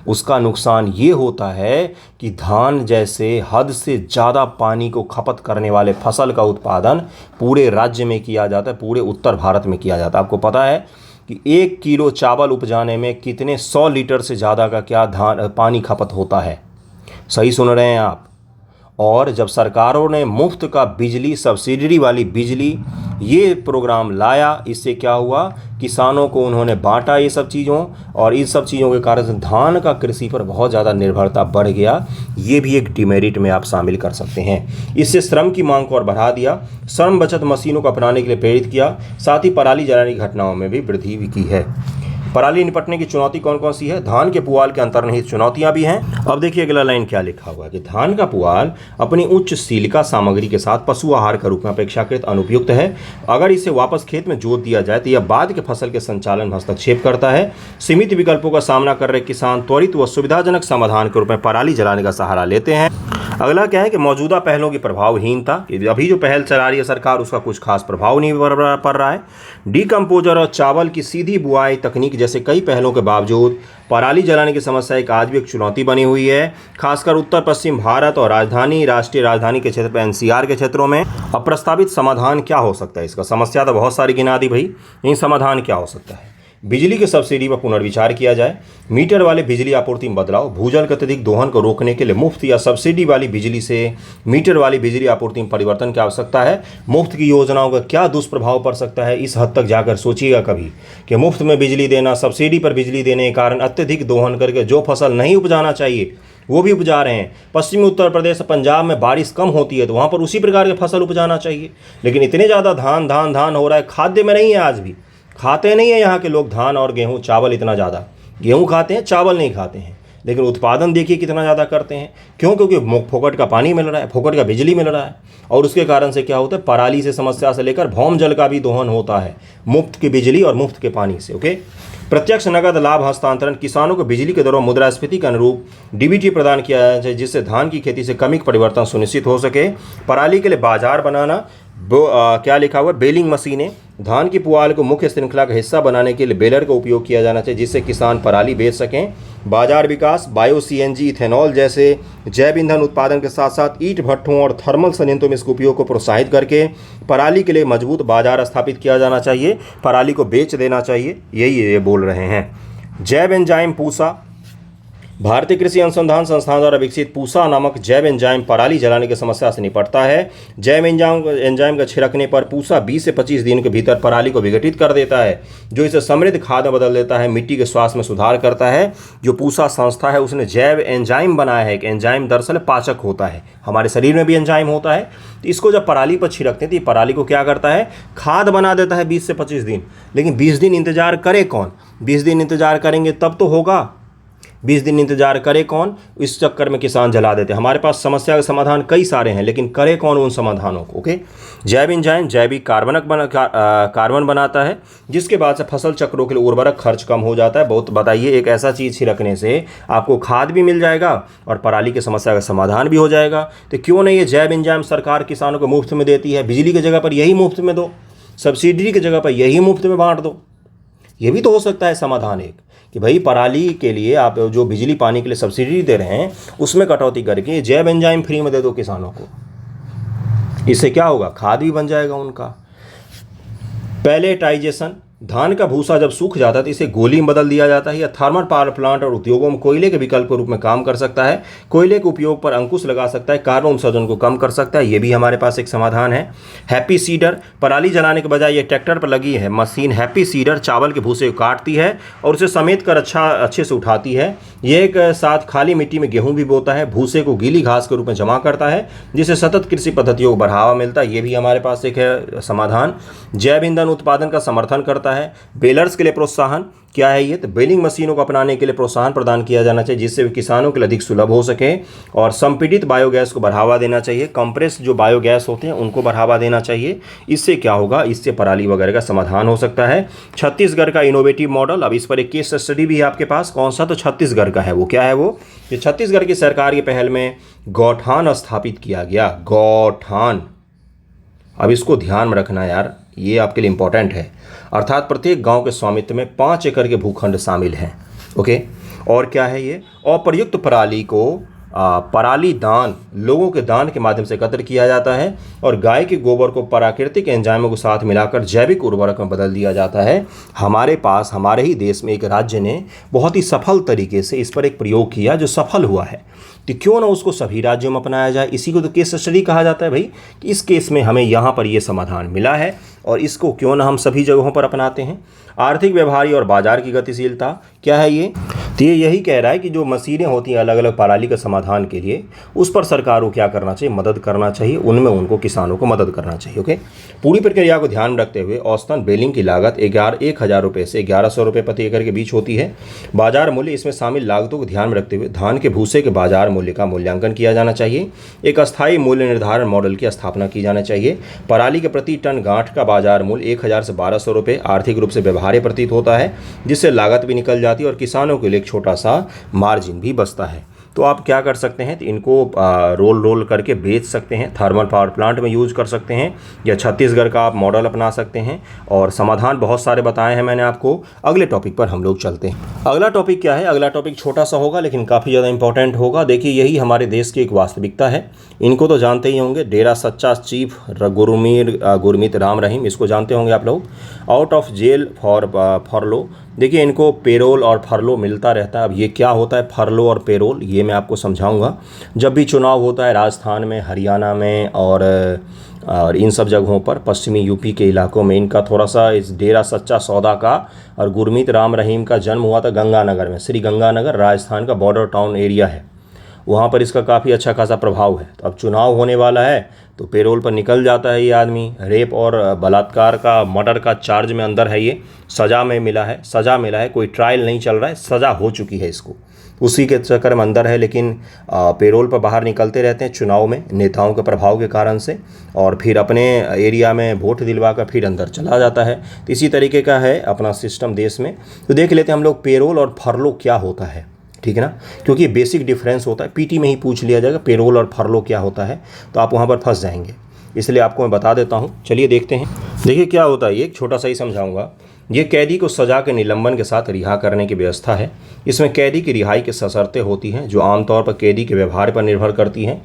उसका नुकसान ये होता है कि धान जैसे हद से ज़्यादा पानी को खपत करने वाले फसल का उत्पादन पूरे राज्य में किया जाता है, पूरे उत्तर भारत में किया जाता है। आपको पता है कि 1 किलो चावल उपजाने में कितने 100 लीटर से ज़्यादा का क्या पानी खपत होता है। सही सुन रहे हैं आप। और जब सरकारों ने मुफ्त का बिजली, सब्सिडी वाली बिजली ये प्रोग्राम लाया, इससे क्या हुआ, किसानों को उन्होंने बांटा ये सब चीज़ों, और इन सब चीज़ों के कारण से धान का कृषि पर बहुत ज़्यादा निर्भरता बढ़ गया। ये भी एक डिमेरिट में आप शामिल कर सकते हैं। इससे श्रम की मांग को और बढ़ा दिया, श्रम बचत मशीनों को अपनाने के लिए प्रेरित किया, साथ ही पराली जलाने की घटनाओं में भी वृद्धि भी की है। पराली निपटने की चुनौती कौन कौन सी है? धान के पुआल के अंतर्निहित चुनौतियां भी हैं। अब देखिए अगला लाइन क्या लिखा हुआ है कि धान का पुआल अपनी उच्च सीलिका सामग्री के साथ पशु आहार के रूप में अपेक्षाकृत अनुपयुक्त है। अगर इसे वापस खेत में जोत दिया जाए तो यह बाद के फसल के संचालन में हस्तक्षेप करता है। सीमित विकल्पों का सामना कर रहे किसान त्वरित व सुविधाजनक समाधान के रूप में पराली जलाने का सहारा लेते हैं। अगला क्या है कि मौजूदा पहलों की प्रभावहीनता। अभी जो पहल चला रही है सरकार, उसका कुछ खास प्रभाव नहीं पड़ रहा है। डीकम्पोजर और चावल की सीधी बुआई तकनीक जैसे कई पहलों के बावजूद पराली जलाने की समस्या एक आज भी एक चुनौती बनी हुई है, खासकर उत्तर पश्चिम भारत और राष्ट्रीय राजधानी के क्षेत्र पर एनसीआर के क्षेत्रों में। अब प्रस्तावित समाधान क्या हो सकता है इसका? समस्या तो बहुत सारी गिना दी भाई, इन समाधान क्या हो सकता है? बिजली की सब्सिडी पर पुनर्विचार किया जाए, मीटर वाले बिजली आपूर्ति में बदलाव, भूजल के अत्यधिक दोहन को रोकने के लिए मुफ्त या सब्सिडी वाली बिजली से मीटर वाली बिजली आपूर्ति में परिवर्तन की आवश्यकता है। मुफ्त की योजनाओं का क्या दुष्प्रभाव पड़ सकता है, इस हद तक जाकर सोचिएगा कभी कि मुफ्त में बिजली देना, सब्सिडी पर बिजली देने के कारण अत्यधिक दोहन करके जो फसल नहीं उपजाना चाहिए वो भी उपजा रहे हैं। पश्चिमी उत्तर प्रदेश, पंजाब में बारिश कम होती है तो वहाँ पर उसी प्रकार के फसल उपजाना चाहिए, लेकिन इतने ज़्यादा धान हो रहा है, खाद्य में नहीं है। आज भी खाते नहीं है यहाँ के लोग धान और गेहूँ, चावल इतना ज़्यादा। गेहूँ खाते हैं, चावल नहीं खाते हैं, लेकिन उत्पादन देखिए कितना ज़्यादा करते हैं। क्यों? क्योंकि फोकट का पानी मिल रहा है, फोकट का बिजली मिल रहा है, और उसके कारण से क्या होता है, पराली से समस्या से लेकर भौम जल का भी दोहन होता है मुफ्त की बिजली और मुफ्त के पानी से। ओके। प्रत्यक्ष नगद लाभ हस्तांतरण, किसानों को बिजली के दरों मुद्रास्फीति के अनुरूप डीबीटी प्रदान किया जाए जिससे धान की खेती से क्रमिक परिवर्तन सुनिश्चित हो सके। पराली के लिए बाजार बनाना, क्या लिखा हुआ है, बेलिंग मशीनें। धान की पुआल को मुख्य श्रृंखला का हिस्सा बनाने के लिए बेलर का उपयोग किया जाना चाहिए जिससे किसान पराली बेच सकें। बाजार विकास, बायो सीएनजी, इथेनॉल जैसे जैव ईंधन उत्पादन के साथ साथ ईंट भट्ठों और थर्मल संयंत्रों में इसके उपयोग को प्रोत्साहित करके पराली के लिए मजबूत बाजार स्थापित किया जाना चाहिए। पराली को बेच देना चाहिए, यही ये बोल रहे हैं। जैव एंजाइम पूसा, भारतीय कृषि अनुसंधान संस्थान द्वारा विकसित पूसा नामक जैव एंजाइम पराली जलाने की समस्या से निपटता है। जैव एंजाइम का छिड़कने पर पूसा 20 से 25 दिन के भीतर पराली को विघटित कर देता है, जो इसे समृद्ध खाद में बदल देता है, मिट्टी के स्वास्थ्य में सुधार करता है। जो पूसा संस्था है उसने जैव एंजाइम बनाया है। कि एंजाइम दरअसल पाचक होता है, हमारे शरीर में भी एंजाइम होता है। तो इसको जब पराली पर छिड़कते हैं तो पराली को क्या करता है, खाद बना देता है 20 से 25 दिन। लेकिन 20 दिन इंतजार करे कौन? 20 दिन इंतजार करेंगे तब तो होगा। 20 दिन इंतजार करे कौन? इस चक्कर में किसान जला देते हैं। हमारे पास समस्या के समाधान कई सारे हैं, लेकिन करे कौन उन समाधानों को? ओके। जैव एंजाइम जैविक कार्बन बनाता है, जिसके बाद से फसल चक्रों के लिए उर्वरक खर्च कम हो जाता है। बहुत बताइए, एक ऐसा चीज़ छिड़कने से आपको खाद भी मिल जाएगा और पराली की समस्या का समाधान भी हो जाएगा। तो क्यों नहीं ये जैव एंजाइम सरकार किसानों को मुफ्त में देती है? बिजली की जगह पर यही मुफ्त में दो, सब्सिडी की जगह पर यही मुफ्त में बांट दो। ये भी तो हो सकता है समाधान एक, कि भाई पराली के लिए आप जो बिजली पानी के लिए सब्सिडी दे रहे हैं उसमें कटौती करके जैव एंजाइम फ्री में दे दो किसानों को। इससे क्या होगा, खाद भी बन जाएगा उनका। पैलेटाइजेशन, धान का भूसा जब सूख जाता है तो इसे गोली में बदल दिया जाता है या थर्मल पावर प्लांट और उद्योगों में कोयले के विकल्प के रूप में काम कर सकता है। कोयले के उपयोग पर अंकुश लगा सकता है, कार्बन उत्सर्जन को कम कर सकता है। ये भी हमारे पास एक समाधान है। हैप्पी सीडर, पराली जलाने के बजाय ये ट्रैक्टर पर लगी है मशीन हैप्पी सीडर चावल के भूसे को काटती है और उसे समेट कर अच्छे से उठाती है। ये एक साथ खाली मिट्टी में गेहूँ भी बोता है, भूसे को गीली घास के रूप में जमा करता है जिससे सतत कृषि पद्धतियों को बढ़ावा मिलता है। ये भी हमारे पास एक है समाधान। जैव ईंधन उत्पादन का समर्थन करता जाता है। बेलर्स के लिए प्रोत्साहन क्या है ये, तो बेलिंग मशीनों को अपनाने के लिए प्रोत्साहन प्रदान किया जाना चाहिए जिससे वे किसानों के लिए अधिक सुलभ हो सके। और संपीड़ित बायोगैस को बढ़ावा देना चाहिए, कंप्रेस जो बायोगैस होते हैं उनको बढ़ावा देना चाहिए। इससे क्या होगा, इससे पराली वगैरह का समाधान हो सकता है। छत्तीसगढ़ का इनोवेटिव मॉडल, अब इस पर एक केस स्टडी भी है आपके पास, कौन सा, तो छत्तीसगढ़ का है। वो क्या है, वो ये छत्तीसगढ़ की सरकार की पहल में गौठान स्थापित किया गया, गौठान। अब इसको ध्यान में रखना यार, ये आपके लिए इंपॉर्टेंट है। अर्थात प्रत्येक गांव के स्वामित्व में 5 एकड़ के भूखंड शामिल हैं। ओके, और क्या है ये, अप्रयुक्त पराली को पराली दान, लोगों के दान के माध्यम से एकत्र किया जाता है और गाय के गोबर को प्राकृतिक एंजाइमों के साथ मिलाकर जैविक उर्वरक में बदल दिया जाता है। हमारे पास, हमारे ही देश में एक राज्य ने बहुत ही सफल तरीके से इस पर एक प्रयोग किया जो सफल हुआ है, तो क्यों ना उसको सभी राज्यों में अपनाया जाए। इसी को तो केस स्टडी कहा जाता है भाई, कि इस केस में हमें यहाँ पर ये समाधान मिला है और इसको क्यों ना हम सभी जगहों पर अपनाते हैं। आर्थिक व्यवहार्य और बाजार की गतिशीलता क्या है ये, तो ये यही कह रहा है कि जो मशीनें होती हैं अलग अलग पराली के समाधान के लिए, उस पर सरकार को क्या करना चाहिए, मदद करना चाहिए, उनमें उनको किसानों को मदद करना चाहिए। ओके, पूरी प्रक्रिया को ध्यान में रखते हुए औसतन बेलिंग की लागत 1,000 रुपये से 1,100 रुपये प्रति एकड़ के बीच होती है। बाजार मूल्य, इसमें शामिल लागतों को ध्यान में रखते हुए धान के भूसे के बाजार मूल्य का मूल्यांकन किया जाना चाहिए। एक अस्थायी मूल्य निर्धारण मॉडल की स्थापना की जाना चाहिए। पराली के प्रति टन गांठ का बाजार मूल्य 1,000 से 1,200 रुपये आर्थिक रूप से व्यवहार्य प्रतीत होता है, जिससे लागत भी निकल जाती है और किसानों के लिए एक छोटा सा मार्जिन भी बचता है। तो आप क्या कर सकते हैं, तो इनको रोल करके बेच सकते हैं, थर्मल पावर प्लांट में यूज कर सकते हैं, या छत्तीसगढ़ का आप मॉडल अपना सकते हैं। और समाधान बहुत सारे बताए हैं मैंने आपको। अगले टॉपिक पर हम लोग चलते हैं। अगला टॉपिक क्या है, अगला टॉपिक छोटा सा होगा लेकिन काफ़ी ज़्यादा इंपॉर्टेंट होगा। देखिए, यही हमारे देश की एक वास्तविकता है, इनको तो जानते ही होंगे। डेरा सच्चा चीफ गुरमीत राम रहीम, इसको जानते होंगे आप लोग। Out of jail for furlough, देखिए इनको पेरोल और फरलो मिलता रहता है। अब ये क्या होता है फरलो और पेरोल, ये मैं आपको समझाऊंगा। जब भी चुनाव होता है राजस्थान में, हरियाणा में और इन सब जगहों पर, पश्चिमी यूपी के इलाकों में, इनका थोड़ा सा, इस डेरा सच्चा सौदा का और गुरमीत राम रहीम का जन्म हुआ था गंगानगर में। श्री गंगानगर राजस्थान का बॉर्डर टाउन एरिया है, वहाँ पर इसका काफ़ी अच्छा खासा प्रभाव है। तो अब चुनाव होने वाला है तो पेरोल पर निकल जाता है ये आदमी। रेप और बलात्कार का, मर्डर का चार्ज में अंदर है ये, सज़ा में मिला है, सज़ा मिला है, कोई ट्रायल नहीं चल रहा है, सज़ा हो चुकी है इसको, उसी के चक्कर में अंदर है। लेकिन पेरोल पर बाहर निकलते रहते हैं चुनाव में नेताओं के प्रभाव के कारण से, और फिर अपने एरिया में वोट दिलवा कर फिर अंदर चला जाता है। तो इसी तरीके का है अपना सिस्टम देश में। तो देख लेते हैं हम लोग पेरोल और फरलो क्या होता है, ठीक है ना, क्योंकि बेसिक डिफरेंस होता है। पीटी में ही पूछ लिया जाएगा पेरोल और फरलो क्या होता है, तो आप वहाँ पर फंस जाएंगे, इसलिए आपको मैं बता देता हूँ। चलिए देखते हैं। देखिए क्या होता है, ये एक छोटा सा ही समझाऊंगा। ये कैदी को सजा के निलंबन के साथ रिहा करने की व्यवस्था है। इसमें कैदी की रिहाई की शर्तें होती हैं जो आमतौर पर कैदी के व्यवहार पर निर्भर करती हैं।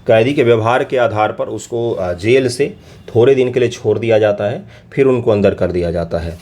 कैदी के व्यवहार के आधार पर उसको जेल से थोड़े दिन के लिए छोड़ दिया जाता है, फिर उनको अंदर कर दिया जाता है,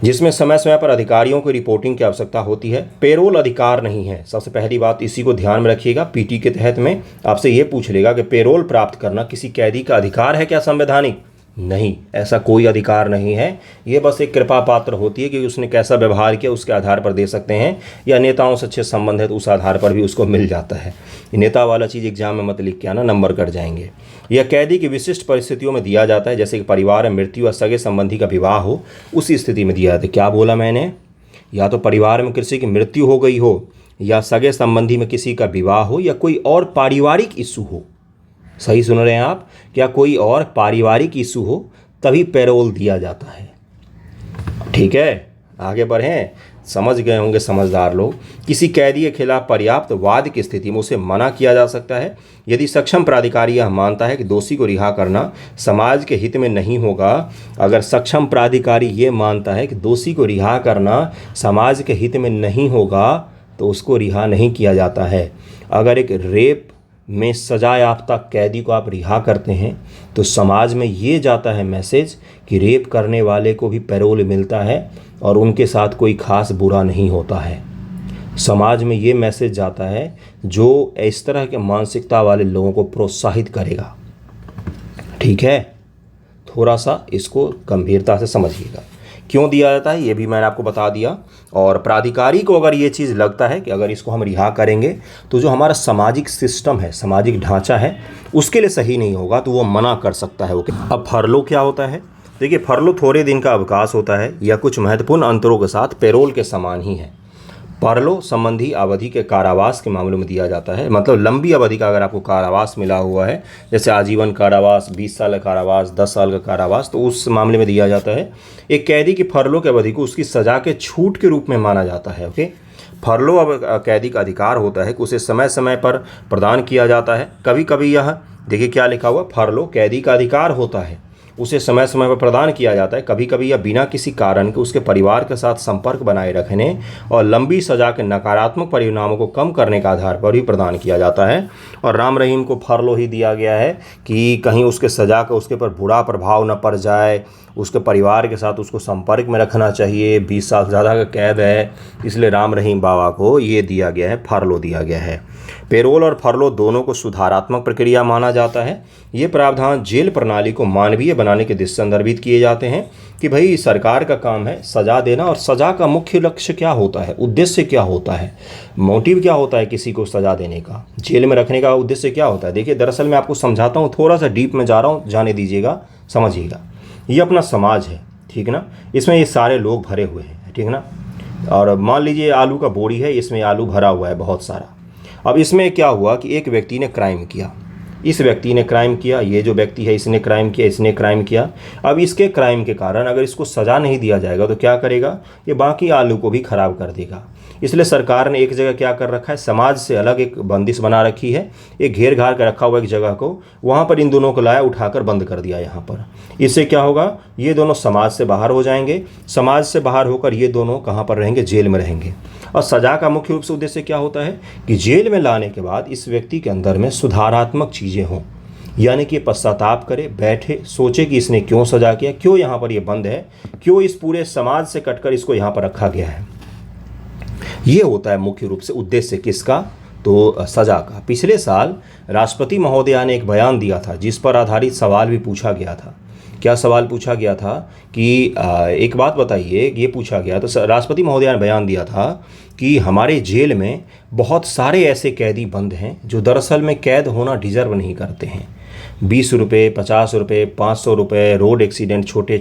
जिसमें समय समय पर अधिकारियों को रिपोर्टिंग की आवश्यकता होती है। पेरोल अधिकार नहीं है, सबसे पहली बात इसी को ध्यान में रखिएगा। पीटी के तहत में आपसे ये पूछ लेगा कि पेरोल प्राप्त करना किसी कैदी का अधिकार है क्या संवैधानिक? नहीं, ऐसा कोई अधिकार नहीं है। ये बस एक कृपा पात्र होती है कि उसने कैसा व्यवहार किया उसके आधार पर दे सकते हैं, या नेताओं से अच्छे संबंध है तो उस आधार पर भी उसको मिल जाता है। नेता वाला चीज़ एग्जाम में मत लिख के आना, नंबर कट जाएंगे। यह कैदी की विशिष्ट परिस्थितियों में दिया जाता है, जैसे कि परिवार में मृत्यु या सगे संबंधी का विवाह हो, उसी स्थिति में दिया जाता है। क्या बोला मैंने? या तो परिवार में किसी की मृत्यु हो गई हो, या सगे संबंधी में किसी का विवाह हो, या कोई और पारिवारिक इशू हो। सही सुन रहे हैं आप, क्या कोई और पारिवारिक इशू हो तभी पेरोल दिया जाता है। ठीक है, आगे बढ़ें। समझ गए होंगे समझदार लोग। किसी कैदी के खिलाफ पर्याप्त वाद की स्थिति में उसे मना किया जा सकता है यदि सक्षम प्राधिकारी यह मानता है कि दोषी को रिहा करना समाज के हित में नहीं होगा। अगर सक्षम प्राधिकारी ये मानता है कि दोषी को रिहा करना समाज के हित में नहीं होगा तो उसको रिहा नहीं किया जाता है। अगर एक रेप में सजा याफ्ता कैदी को आप रिहा करते हैं तो समाज में ये जाता है मैसेज कि रेप करने वाले को भी पैरोल मिलता है और उनके साथ कोई खास बुरा नहीं होता है। समाज में ये मैसेज जाता है जो इस तरह के मानसिकता वाले लोगों को प्रोत्साहित करेगा। ठीक है, थोड़ा सा इसको गंभीरता से समझिएगा। क्यों दिया जाता है ये भी मैंने आपको बता दिया। और प्राधिकारी को अगर ये चीज़ लगता है कि अगर इसको हम रिहा करेंगे तो जो हमारा सामाजिक सिस्टम है, सामाजिक ढांचा है, उसके लिए सही नहीं होगा तो वो मना कर सकता है। ओके, अब फरलो क्या होता है? देखिए, फरलो थोड़े दिन का अवकाश होता है या कुछ महत्वपूर्ण अंतरों के साथ पैरोल के समान ही है। फरलो संबंधी अवधि के कारावास के मामलों में दिया जाता है। मतलब लंबी अवधि का अगर आपको कारावास मिला हुआ है, जैसे आजीवन कारावास, 20 साल का कारावास, 10 साल का कारावास, तो उस मामले में दिया जाता है। एक कैदी की फरलो की अवधि को उसकी सजा के छूट के रूप में माना जाता है। ओके, फरलो अब कैदी का अधिकार होता है कि उसे समय समय पर प्रदान किया जाता है। कभी कभी यह, देखिए क्या लिखा हुआ, फरलो कैदी का अधिकार होता है, उसे समय समय पर प्रदान किया जाता है। कभी कभी यह बिना किसी कारण के उसके परिवार के साथ संपर्क बनाए रखने और लंबी सजा के नकारात्मक परिणामों को कम करने के आधार पर भी प्रदान किया जाता है। और राम रहीम को फरलो ही दिया गया है कि कहीं उसके सजा का उसके पर बुरा प्रभाव न पड़ जाए, उसके परिवार के साथ उसको संपर्क में रखना चाहिए। 20 साल ज़्यादा का कैद है, इसलिए राम रहीम बाबा को ये दिया गया है, फरलो दिया गया है। पेरोल और फरलो दोनों को सुधारात्मक प्रक्रिया माना जाता है। ये प्रावधान जेल प्रणाली को मानवीय बनाने के दिशा संदर्भित किए जाते हैं कि भाई सरकार का काम है सज़ा देना, और सज़ा का मुख्य लक्ष्य क्या होता है, उद्देश्य क्या होता है, मोटिव क्या होता है किसी को सज़ा देने का, जेल में रखने का उद्देश्य क्या होता है। देखिए, दरअसल मैं आपको समझाता हूँ, थोड़ा सा डीप में जा रहा हूँ, जाने दीजिएगा, समझिएगा। ये अपना समाज है, ठीक ना, इसमें ये सारे लोग भरे हुए हैं, ठीक ना। और मान लीजिए आलू का बोरी है, इसमें आलू भरा हुआ है बहुत सारा। अब इसमें क्या हुआ कि एक व्यक्ति ने क्राइम किया, इस व्यक्ति ने क्राइम किया, ये जो व्यक्ति है इसने क्राइम किया, इसने क्राइम किया। अब इसके क्राइम के कारण अगर इसको सज़ा नहीं दिया जाएगा तो क्या करेगा, ये बाकी आलू को भी ख़राब कर देगा। इसलिए सरकार ने एक जगह क्या कर रखा है, समाज से अलग एक बंदिश बना रखी है, एक घेर घार कर रखा हुआ एक जगह को, वहाँ पर इन दोनों को लाया, उठाकर बंद कर दिया यहाँ पर। इससे क्या होगा, ये दोनों समाज से बाहर हो जाएंगे। समाज से बाहर होकर ये दोनों कहाँ पर रहेंगे, जेल में रहेंगे। और सज़ा का मुख्य रूप से उद्देश्य क्या होता है कि जेल में लाने के बाद इस व्यक्ति के अंदर में सुधारात्मक चीज़ें हों, यानी कि पश्चाताप करे, बैठे, सोचे कि इसने क्यों सज़ा किया, क्यों यहाँ पर ये बंद है, क्यों इस पूरे समाज से कटकर इसको यहाँ पर रखा गया है। ये होता है मुख्य रूप से उद्देश्य किसका, तो सज़ा का। पिछले साल राष्ट्रपति महोदया ने एक बयान दिया था जिस पर आधारित सवाल भी पूछा गया था। क्या सवाल पूछा गया था कि एक बात बताइए, ये पूछा गया तो राष्ट्रपति महोदया ने बयान दिया था कि हमारे जेल में बहुत सारे ऐसे कैदी बंद हैं जो दरअसल में कैद होना डिजर्व नहीं करते हैं। 20 रुपये, 50 रुपये, 500 रुपये, रोड एक्सीडेंट, छोटी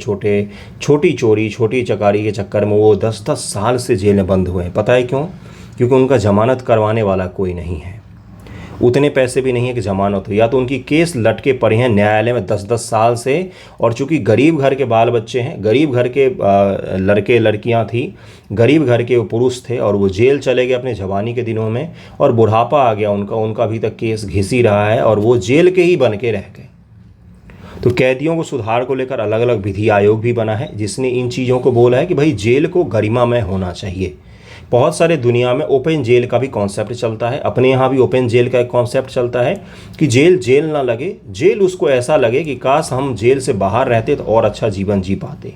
चोरी, छोटी चकारी के चक्कर में वो 10-10 साल से जेल में बंद हुए हैं। पता है क्यों? क्योंकि उनका जमानत करवाने वाला कोई नहीं है, उतने पैसे भी नहीं है कि जमानत हो, या तो उनकी केस लटके पड़े हैं न्यायालय में 10-10 साल से। और चूंकि गरीब घर के बाल बच्चे हैं, गरीब घर के लड़के लड़कियां थी, गरीब घर के वो पुरुष थे, और वो जेल चले गए अपने जवानी के दिनों में, और बुढ़ापा आ गया उनका अभी तक केस घिस ही रहा है, और वो जेल के ही बन के रह गए। तो कैदियों को सुधार को लेकर अलग अलग विधि आयोग भी बना है जिसने इन चीज़ों को बोला है कि भाई जेल को गरिमामय होना चाहिए। बहुत सारे दुनिया में ओपन जेल का भी कॉन्सेप्ट चलता है, अपने यहाँ भी ओपन जेल का एक कॉन्सेप्ट चलता है कि जेल ना लगे, जेल उसको ऐसा लगे कि काश हम जेल से बाहर रहते तो और अच्छा जीवन जी पाते।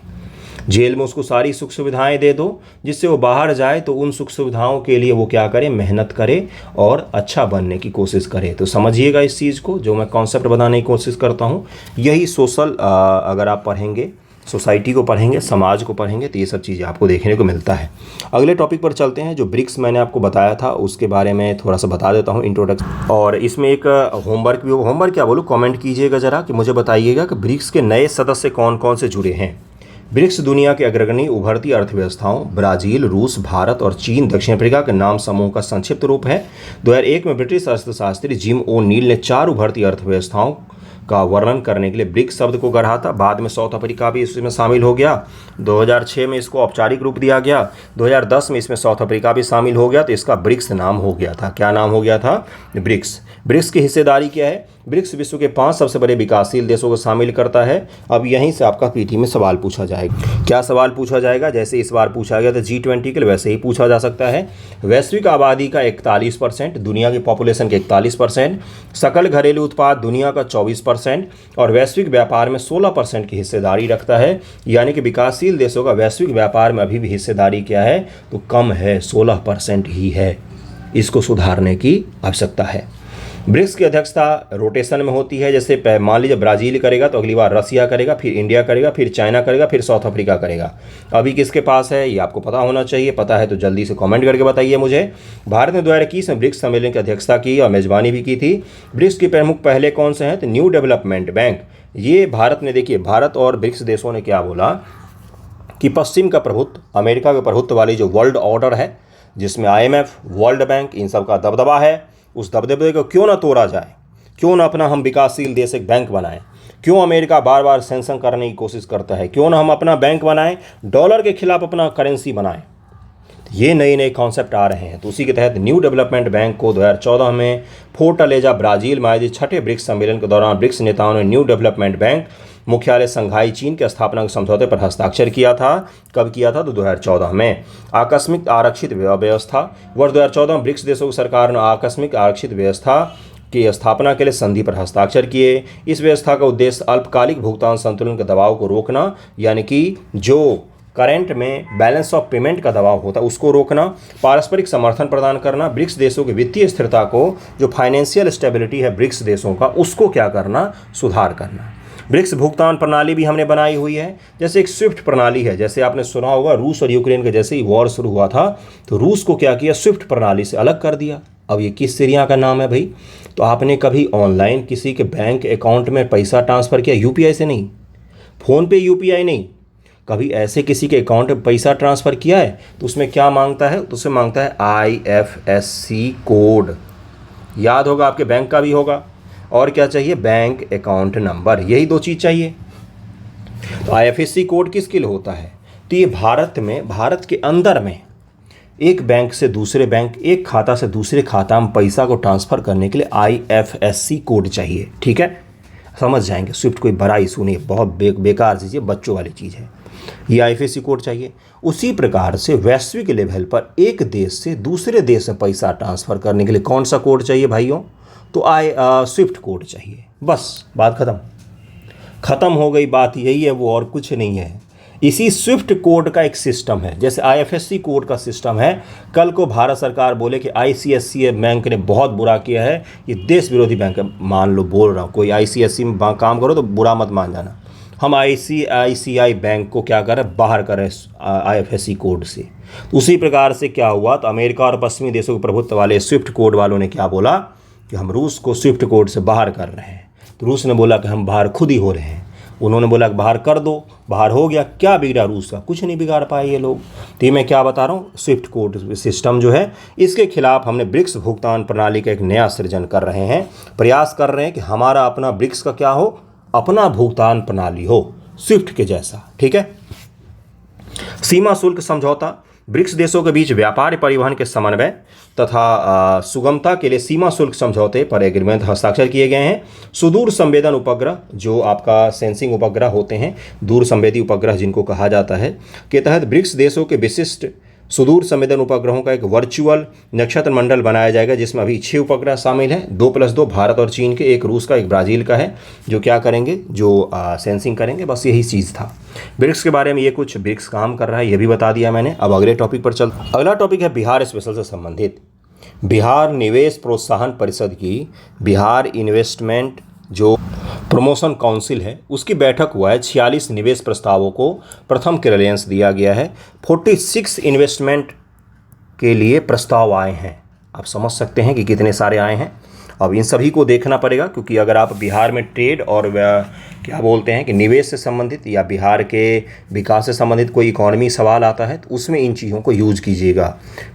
जेल में उसको सारी सुख सुविधाएं दे दो जिससे वो बाहर जाए तो उन सुख सुविधाओं के लिए वो क्या करे, मेहनत करे और अच्छा बनने की कोशिश करे। तो समझिएगा इस चीज़ को, जो मैं कॉन्सेप्ट बनाने की कोशिश करता हूँ, यही सोशल अगर आप पढ़ेंगे, सोसाइटी को पढ़ेंगे, समाज को पढ़ेंगे, तो ये सब चीज़ें आपको देखने को मिलता है। अगले टॉपिक पर चलते हैं। जो ब्रिक्स मैंने आपको बताया था उसके बारे में थोड़ा सा बता देता हूँ, इंट्रोडक्शन। और इसमें एक होमवर्क भी होगा, होमवर्क क्या बोलूँ, कमेंट कीजिएगा ज़रा कि मुझे बताइएगा कि ब्रिक्स के नए सदस्य कौन कौन से जुड़े हैं। ब्रिक्स दुनिया के अग्रगण्य उभरती अर्थव्यवस्थाओं ब्राज़ील, रूस, भारत और चीन, दक्षिण अफ्रीका के नाम समूह का संक्षिप्त रूप है। 2001 में ब्रिटिश अर्थशास्त्री जिम ओ नील ने 4 उभरती अर्थव्यवस्थाओं का वर्णन करने के लिए ब्रिक्स शब्द को गढ़ा था। बाद में साउथ अफ्रीका भी इसमें शामिल हो गया। 2006 में इसको औपचारिक रूप दिया गया। 2010 में इसमें साउथ अफ्रीका भी शामिल हो गया, तो इसका ब्रिक्स नाम हो गया था। क्या नाम हो गया था? ब्रिक्स। ब्रिक्स की हिस्सेदारी क्या है? ब्रिक्स विश्व के 5 सबसे बड़े विकासशील देशों को शामिल करता है। अब यहीं से आपका पीटी में सवाल पूछा जाएगा। क्या सवाल पूछा जाएगा? जैसे इस बार पूछा गया था G20 के लिए, वैसे ही पूछा जा सकता है। वैश्विक आबादी का 41%, दुनिया की पॉपुलेशन के 41%, सकल घरेलू उत्पाद दुनिया का 24% और वैश्विक व्यापार में 16% की हिस्सेदारी रखता है। यानी कि विकासशील देशों का वैश्विक व्यापार में अभी भी हिस्सेदारी क्या है? तो कम है, 16% ही है। इसको सुधारने की आवश्यकता है। ब्रिक्स की अध्यक्षता रोटेशन में होती है। जैसे मान लीजिए ब्राज़ील करेगा तो अगली बार रसिया करेगा, फिर इंडिया करेगा, फिर चाइना करेगा, फिर साउथ अफ्रीका करेगा। अभी किसके पास है ये आपको पता होना चाहिए। पता है तो जल्दी से कमेंट करके बताइए मुझे। भारत ने 2021 में ब्रिक्स सम्मेलन की अध्यक्षता की और मेज़बानी भी की थी। ब्रिक्स के प्रमुख पहले कौन से हैं तो न्यू डेवलपमेंट बैंक। ये भारत ने, देखिए भारत और ब्रिक्स देशों ने क्या बोला कि पश्चिम का प्रभुत्व, अमेरिका के प्रभुत्व वाली जो वर्ल्ड ऑर्डर है जिसमें IMF, वर्ल्ड बैंक, इन सब का दबदबा है, उस दबदबे को क्यों ना तोड़ा जाए, क्यों ना अपना हम विकासशील देश एक बैंक बनाएं, क्यों अमेरिका बार बार सैंक्शन करने की कोशिश करता है, क्यों ना हम अपना बैंक बनाएं, डॉलर के खिलाफ अपना करेंसी बनाएं। ये नए नए कॉन्सेप्ट आ रहे हैं। तो उसी के तहत न्यू डेवलपमेंट बैंक को 2014 में फोर्टालेजा ब्राज़ील में आयोजित छठे ब्रिक्स सम्मेलन के दौरान ब्रिक्स नेताओं ने न्यू डेवलपमेंट बैंक मुख्यालय संघाई चीन के स्थापना के समझौते पर हस्ताक्षर किया था। कब किया था तो 2014 में। आकस्मिक आरक्षित व्यवस्था, वर्ष 2014 में ब्रिक्स देशों की सरकार ने आकस्मिक आरक्षित व्यवस्था की स्थापना के लिए संधि पर हस्ताक्षर किए। इस व्यवस्था का उद्देश्य अल्पकालिक भुगतान संतुलन के दबाव को रोकना, यानी कि जो करंट में बैलेंस ऑफ पेमेंट का दबाव होता है उसको रोकना, पारस्परिक समर्थन प्रदान करना, ब्रिक्स देशों की वित्तीय स्थिरता को, जो फाइनेंशियल स्टेबिलिटी है ब्रिक्स देशों का, उसको क्या करना, सुधार करना। ब्रिक्स भुगतान प्रणाली भी हमने बनाई हुई है। जैसे एक स्विफ्ट प्रणाली है, जैसे आपने सुना होगा रूस और यूक्रेन के जैसे ही वॉर शुरू हुआ था तो रूस को क्या किया, स्विफ्ट प्रणाली से अलग कर दिया। अब ये किस सीरिया का नाम है भाई? तो आपने कभी ऑनलाइन किसी के बैंक अकाउंट में पैसा ट्रांसफ़र किया, UPI से नहीं, फ़ोन पे UPI नहीं, कभी ऐसे किसी के अकाउंट में पैसा ट्रांसफ़र किया है तो उसमें क्या मांगता है, तो उसमें मांगता है IFSC कोड। याद होगा, आपके बैंक का भी होगा। और क्या चाहिए, बैंक अकाउंट नंबर, यही दो चीज़ चाहिए। तो IFSC कोड किसके लिए होता है, तो ये भारत में, भारत के अंदर में एक बैंक से दूसरे बैंक, एक खाता से दूसरे खाता में पैसा को ट्रांसफ़र करने के लिए IFSC कोड चाहिए। ठीक है, समझ जाएंगे। स्विफ्ट कोई बड़ा इशू नहीं, बहुत बेकार चीज़ है, बच्चों वाली चीज़ है। ये IFSC कोड चाहिए। उसी प्रकार से वैश्विक लेवल पर एक देश से दूसरे देश से पैसा ट्रांसफ़र करने के लिए कौन सा कोड चाहिए भाइयों, तो स्विफ्ट कोड चाहिए। बस बात ख़त्म हो गई, बात यही है, वो और कुछ नहीं है। इसी स्विफ्ट कोड का एक सिस्टम है, जैसे IFSC कोड का सिस्टम है। कल को भारत सरकार बोले कि ICICI बैंक ने बहुत बुरा किया है, ये देश विरोधी बैंक है, मान लो बोल रहा हूँ, कोई ICICI में काम करो तो बुरा मत मान जाना, हम ICICI बैंक को क्या करें, बाहर करें IFSC कोड से। तो उसी प्रकार से क्या हुआ, तो अमेरिका और पश्चिमी देशों के प्रभुत्व वाले स्विफ्ट कोड वालों ने क्या बोला कि हम रूस को स्विफ्ट कोड से बाहर कर रहे हैं। तो रूस ने बोला कि हम बाहर खुद ही हो रहे हैं। उन्होंने बोला कि बाहर कर दो, बाहर हो गया, क्या बिगड़ा रूस का, कुछ नहीं बिगाड़ पाए ये लोग। तो ये मैं क्या बता रहा हूँ, स्विफ्ट कोड सिस्टम जो है, इसके खिलाफ हमने ब्रिक्स भुगतान प्रणाली का एक नया सृजन कर रहे हैं, प्रयास कर रहे हैं कि हमारा अपना ब्रिक्स का क्या हो, अपना भुगतान प्रणाली हो स्विफ्ट के जैसा। ठीक है। सीमा शुल्क समझौता, ब्रिक्स देशों के बीच व्यापार परिवहन के समन्वय तथा सुगमता के लिए सीमा शुल्क समझौते पर एग्रीमेंट हस्ताक्षर किए गए हैं। सुदूर संवेदन उपग्रह, जो आपका सेंसिंग उपग्रह होते हैं, दूर संवेदी उपग्रह जिनको कहा जाता है, के तहत ब्रिक्स देशों के विशिष्ट सुदूर संवेदन उपग्रहों का एक वर्चुअल नक्षत्र मंडल बनाया जाएगा, जिसमें अभी 6 उपग्रह शामिल हैं, 2+2 भारत और चीन के, एक रूस का, एक ब्राज़ील का है, जो क्या करेंगे, जो सेंसिंग करेंगे। बस यही चीज़ था ब्रिक्स के बारे में। ये कुछ ब्रिक्स काम कर रहा है, ये भी बता दिया मैंने। अब अगले टॉपिक पर चल। अगला टॉपिक है बिहार स्पेशल से संबंधित। बिहार निवेश प्रोत्साहन परिषद की, बिहार इन्वेस्टमेंट जो प्रमोशन काउंसिल है, उसकी बैठक हुआ है। 46 निवेश प्रस्तावों को प्रथम क्लियरेंस दिया गया है। 46 इन्वेस्टमेंट के लिए प्रस्ताव आए हैं। आप समझ सकते हैं कि कितने सारे आए हैं। अब इन सभी को देखना पड़ेगा, क्योंकि अगर आप बिहार में ट्रेड और क्या बोलते हैं कि निवेश से संबंधित या बिहार के विकास से संबंधित कोई इकोनॉमी सवाल आता है तो उसमें इन चीज़ों को यूज़ कीजिएगा।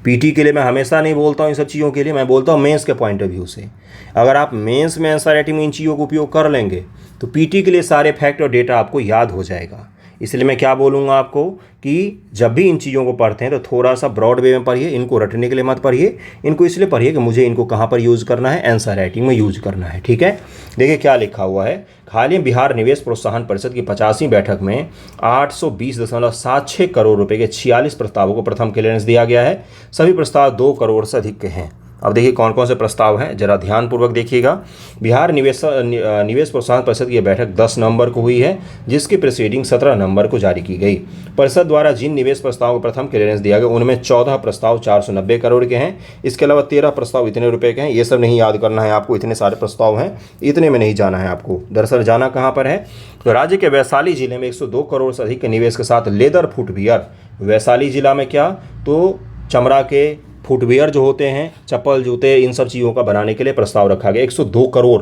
पीटी के लिए मैं हमेशा नहीं बोलता हूँ इन सब चीज़ों के लिए, मैं बोलता हूँ मेंस के पॉइंट ऑफ व्यू से। अगर आप मेंस में आंसर राइटिंग में इन चीज़ों का उपयोग कर लेंगे तो पीटी के लिए सारे फैक्ट और डेटा आपको याद हो जाएगा। इसलिए मैं क्या बोलूँगा आपको कि जब भी इन चीज़ों को पढ़ते हैं तो थोड़ा सा ब्रॉड वे में पढ़िए, इनको रटने के लिए मत पढ़िए, इनको इसलिए पढ़िए कि मुझे इनको कहाँ पर यूज़ करना है, आंसर राइटिंग में यूज़ करना है। ठीक है, देखिए क्या लिखा हुआ है। हाल ही बिहार निवेश प्रोत्साहन परिषद की 85वीं बैठक में 820.76 करोड़ रुपए के 46 प्रस्तावों को प्रथम क्लियरेंस दिया गया है। सभी प्रस्ताव 2 करोड़ से अधिक के हैं। अब देखिए कौन कौन से प्रस्ताव हैं, जरा ध्यानपूर्वक देखिएगा। बिहार निवेश प्रोत्साहन परिषद की बैठक 10 नवंबर को हुई है, जिसकी प्रोसीडिंग 17 नवंबर को जारी की गई। परिषद द्वारा जिन निवेश प्रस्तावों को प्रथम क्लियरेंस दिया गया उनमें 14 प्रस्ताव 490 करोड़ के हैं। इसके अलावा 13 प्रस्ताव इतने रुपए के हैं। ये सब नहीं याद करना है आपको, इतने सारे प्रस्ताव हैं, इतने में नहीं जाना है आपको। दरअसल जाना कहाँ पर है, तो राज्य के वैशाली जिले में 102 करोड़ से अधिक के निवेश के साथ लेदर फुटवियर, वैशाली जिला में क्या, तो चमड़ा के फुटवियर जो होते हैं, चप्पल जूते, इन सब चीज़ों का बनाने के लिए प्रस्ताव रखा गया। 102 करोड़,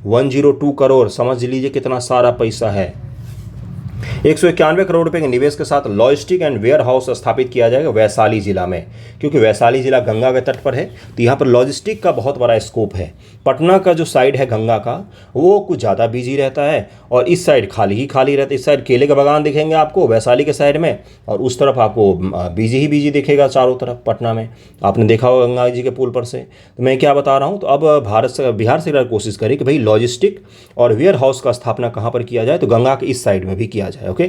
102 करोड़, समझ लीजिए कितना सारा पैसा है। 191 करोड़ रुपए के निवेश के साथ लॉजिस्टिक एंड वेयर हाउस स्थापित किया जाएगा वैशाली जिला में, क्योंकि वैशाली जिला गंगा के तट पर है, तो यहाँ पर लॉजिस्टिक का बहुत बड़ा स्कोप है। पटना का जो साइड है गंगा का, वो कुछ ज़्यादा बिजी रहता है, और इस साइड खाली ही खाली रहता है। इस साइड केले के बागान दिखेंगे आपको वैशाली के साइड में, और उस तरफ आपको बिजी ही बिजी दिखेगा चारों तरफ पटना में। आपने देखा होगा गंगा जी के पुल पर से। तो मैं क्या बता रहा हूँ, तो अब बिहार सरकार कोशिश करे कि भाई लॉजिस्टिक और वेयर हाउस का स्थापना कहाँ पर किया जाए, तो गंगा के इस साइड में भी किया जाए। ओके,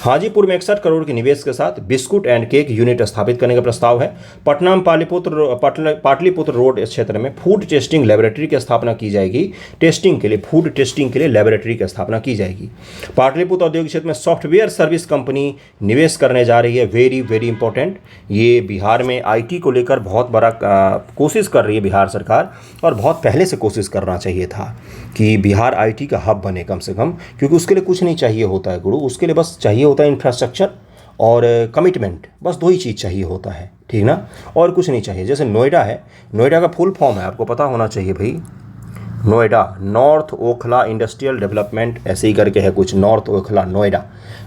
हाजीपुर में 61 करोड़ के निवेश के साथ बिस्कुट एंड केक यूनिट स्थापित करने का प्रस्ताव है। पटना में पाटलिपुत्र रोड क्षेत्र में फूड टेस्टिंग लेबोरेटरी की स्थापना की जाएगी। टेस्टिंग के लिए, फूड टेस्टिंग के लिए लेबोरेटरी की स्थापना की जाएगी। पाटलिपुत्र औद्योगिक क्षेत्र में सॉफ्टवेयर सर्विस कंपनी निवेश करने जा रही है। वेरी वेरी इंपॉर्टेंट, ये बिहार में आईटी को लेकर बहुत बड़ा कोशिश कर रही है बिहार सरकार, और बहुत पहले से कोशिश करना चाहिए था कि बिहार आईटी का हब बने कम से कम, क्योंकि उसके लिए कुछ नहीं चाहिए होता है गुरु, उसके लिए बस चाहिए होता है इंफ्रास्ट्रक्चर और कमिटमेंट, बस 2 ही चीज़ चाहिए होता है, ठीक ना, और कुछ नहीं चाहिए। जैसे नोएडा है, नोएडा का फुल फॉर्म है, आपको पता होना चाहिए भाई, Noida north Okhla industrial development, ऐसे ही करके है कुछ, नॉर्थ ओखला नोएडा,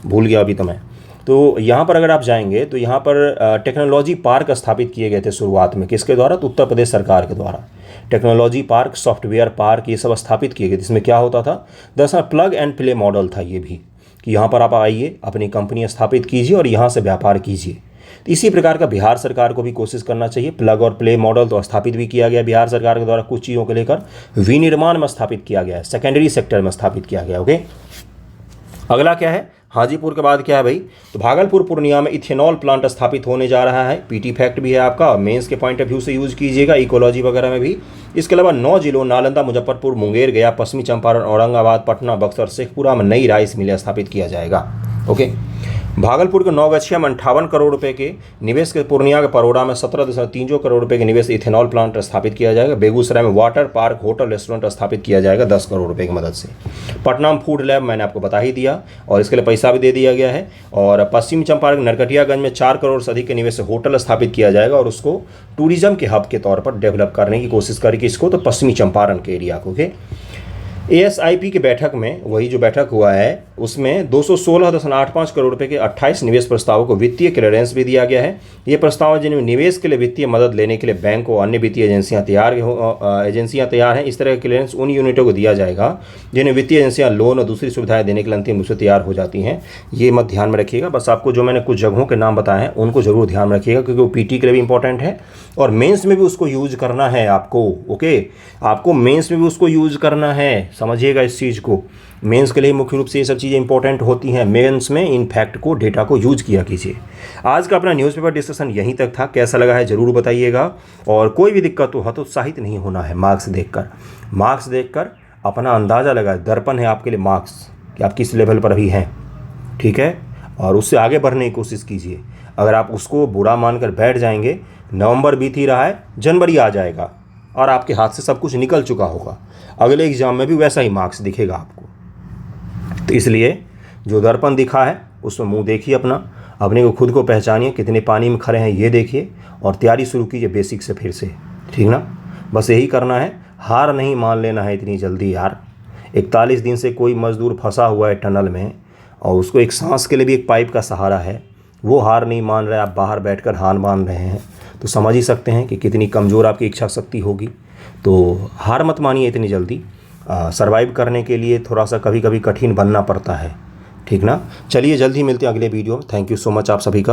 भूल गया अभी तो मैं। तो यहाँ पर अगर आप जाएंगे तो यहाँ पर टेक्नोलॉजी पार्क स्थापित किए गए थे शुरुआत में, किसके द्वारा, तो उत्तर प्रदेश सरकार के द्वारा। टेक्नोलॉजी पार्क, सॉफ्टवेयर पार्क, ये सब स्थापित किए गए। जिसमें क्या होता था, दरअसल प्लग एंड प्ले मॉडल था ये भी, कि यहाँ पर आप आइए, अपनी कंपनी स्थापित कीजिए और यहाँ से व्यापार कीजिए। तो इसी प्रकार का बिहार सरकार को भी कोशिश करना चाहिए। प्लग और प्ले मॉडल तो स्थापित भी किया गया बिहार सरकार के द्वारा, कुछ चीज़ों को लेकर विनिर्माण में स्थापित किया गया है, सेकेंडरी सेक्टर में स्थापित किया गया। ओके, अगला क्या है, हाजीपुर के बाद क्या है भाई, तो भागलपुर पूर्णिया में इथेनॉल प्लांट स्थापित होने जा रहा है। पीटी फैक्ट भी है आपका, मेंस के पॉइंट ऑफ व्यू से यूज कीजिएगा, इकोलॉजी वगैरह में भी। इसके अलावा 9 जिलों नालंदा, मुजफ्फरपुर, मुंगेर, गया, पश्चिमी चंपारण, औरंगाबाद, पटना, बक्सर, शेखपुरा में नई राइस मिलें स्थापित किया जाएगा। ओके, भागलपुर के नौगछिया में 58 करोड़ रुपए के निवेश के, पूर्णिया के परोड़ा में 17.30 करोड़ रुपए के निवेश इथेनॉल प्लांट स्थापित किया जाएगा। बेगूसराय में वाटर पार्क, होटल, रेस्टोरेंट स्थापित किया जाएगा 10 करोड़ रुपए की मदद से। पटना में फूड लैब मैंने आपको बता ही दिया, और इसके लिए पैसा भी दे दिया गया है। और पश्चिमी चंपारण नरकटियागंज में 4 करोड़ से अधिक के निवेश से होटल स्थापित किया जाएगा, और उसको टूरिज्म के हब के तौर पर डेवलप करने की कोशिश करेगी इसको, तो पश्चिमी चंपारण के एरिया को। ओके, एएसआईपी की बैठक में, वही जो बैठक हुआ है उसमें 216.85 करोड़ रुपए के 28 निवेश प्रस्तावों को वित्तीय क्लियरेंस भी दिया गया है। ये प्रस्ताव जिनमें निवेश के लिए वित्तीय मदद लेने के लिए बैंक और अन्य वित्तीय एजेंसियां तैयार हैं। इस तरह का क्लियरेंस उन यूनिटों को दिया जाएगा जिन्हें वित्तीय एजेंसियां लोन और दूसरी सुविधाएं देने के लिए अंतिम रूप से तैयार हो जाती हैं। ये मत ध्यान में रखिएगा, बस आपको जो मैंने कुछ जगहों के नाम बताए हैं उनको जरूर ध्यान में रखिएगा, क्योंकि वो पीटी के लिए भी इंपॉर्टेंट है और मेंस में भी उसको यूज करना है आपको। ओके, आपको मेंस में भी उसको यूज करना है, समझिएगा इस चीज़ को। मेंस के लिए मुख्य रूप से ये सब चीज़ें इंपॉर्टेंट होती हैं। मेंस में इन फैक्ट को, डेटा को यूज किया कीजिए। आज का अपना न्यूज़पेपर डिस्कशन यहीं तक था, कैसा लगा है ज़रूर बताइएगा, और कोई भी दिक्कत हो हतोत्साहित नहीं होना है। मार्क्स देखकर अपना अंदाज़ा लगाए, दर्पण है आपके लिए मार्क्स कि आप किस लेवल पर अभी हैं, ठीक है, और उससे आगे बढ़ने की कोशिश कीजिए। अगर आप उसको बुरा मानकर बैठ जाएंगे, नवंबर बीत ही रहा है, जनवरी आ जाएगा और आपके हाथ से सब कुछ निकल चुका होगा। अगले एग्जाम में भी वैसा ही मार्क्स दिखेगा आपको। तो इसलिए जो दर्पण दिखा है उसमें मुंह देखिए, अपने को खुद को पहचानिए, कितने पानी में खड़े हैं ये देखिए, और तैयारी शुरू कीजिए बेसिक से फिर से, ठीक ना। बस यही करना है, हार नहीं मान लेना है इतनी जल्दी यार। 41 दिन से कोई मजदूर फंसा हुआ है टनल में, और उसको एक सांस के लिए भी एक पाइप का सहारा है, वो हार नहीं मान रहा है, आप बाहर बैठकर हार मान रहे हैं, तो समझ ही सकते हैं कि कितनी कमज़ोर आपकी इच्छा शक्ति होगी। तो हार मत मानिए इतनी जल्दी। सर्वाइव करने के लिए थोड़ा सा कभी कभी कठिन बनना पड़ता है, ठीक ना। चलिए जल्द ही मिलते हैं अगले वीडियो में। थैंक यू सो मच आप सभी का।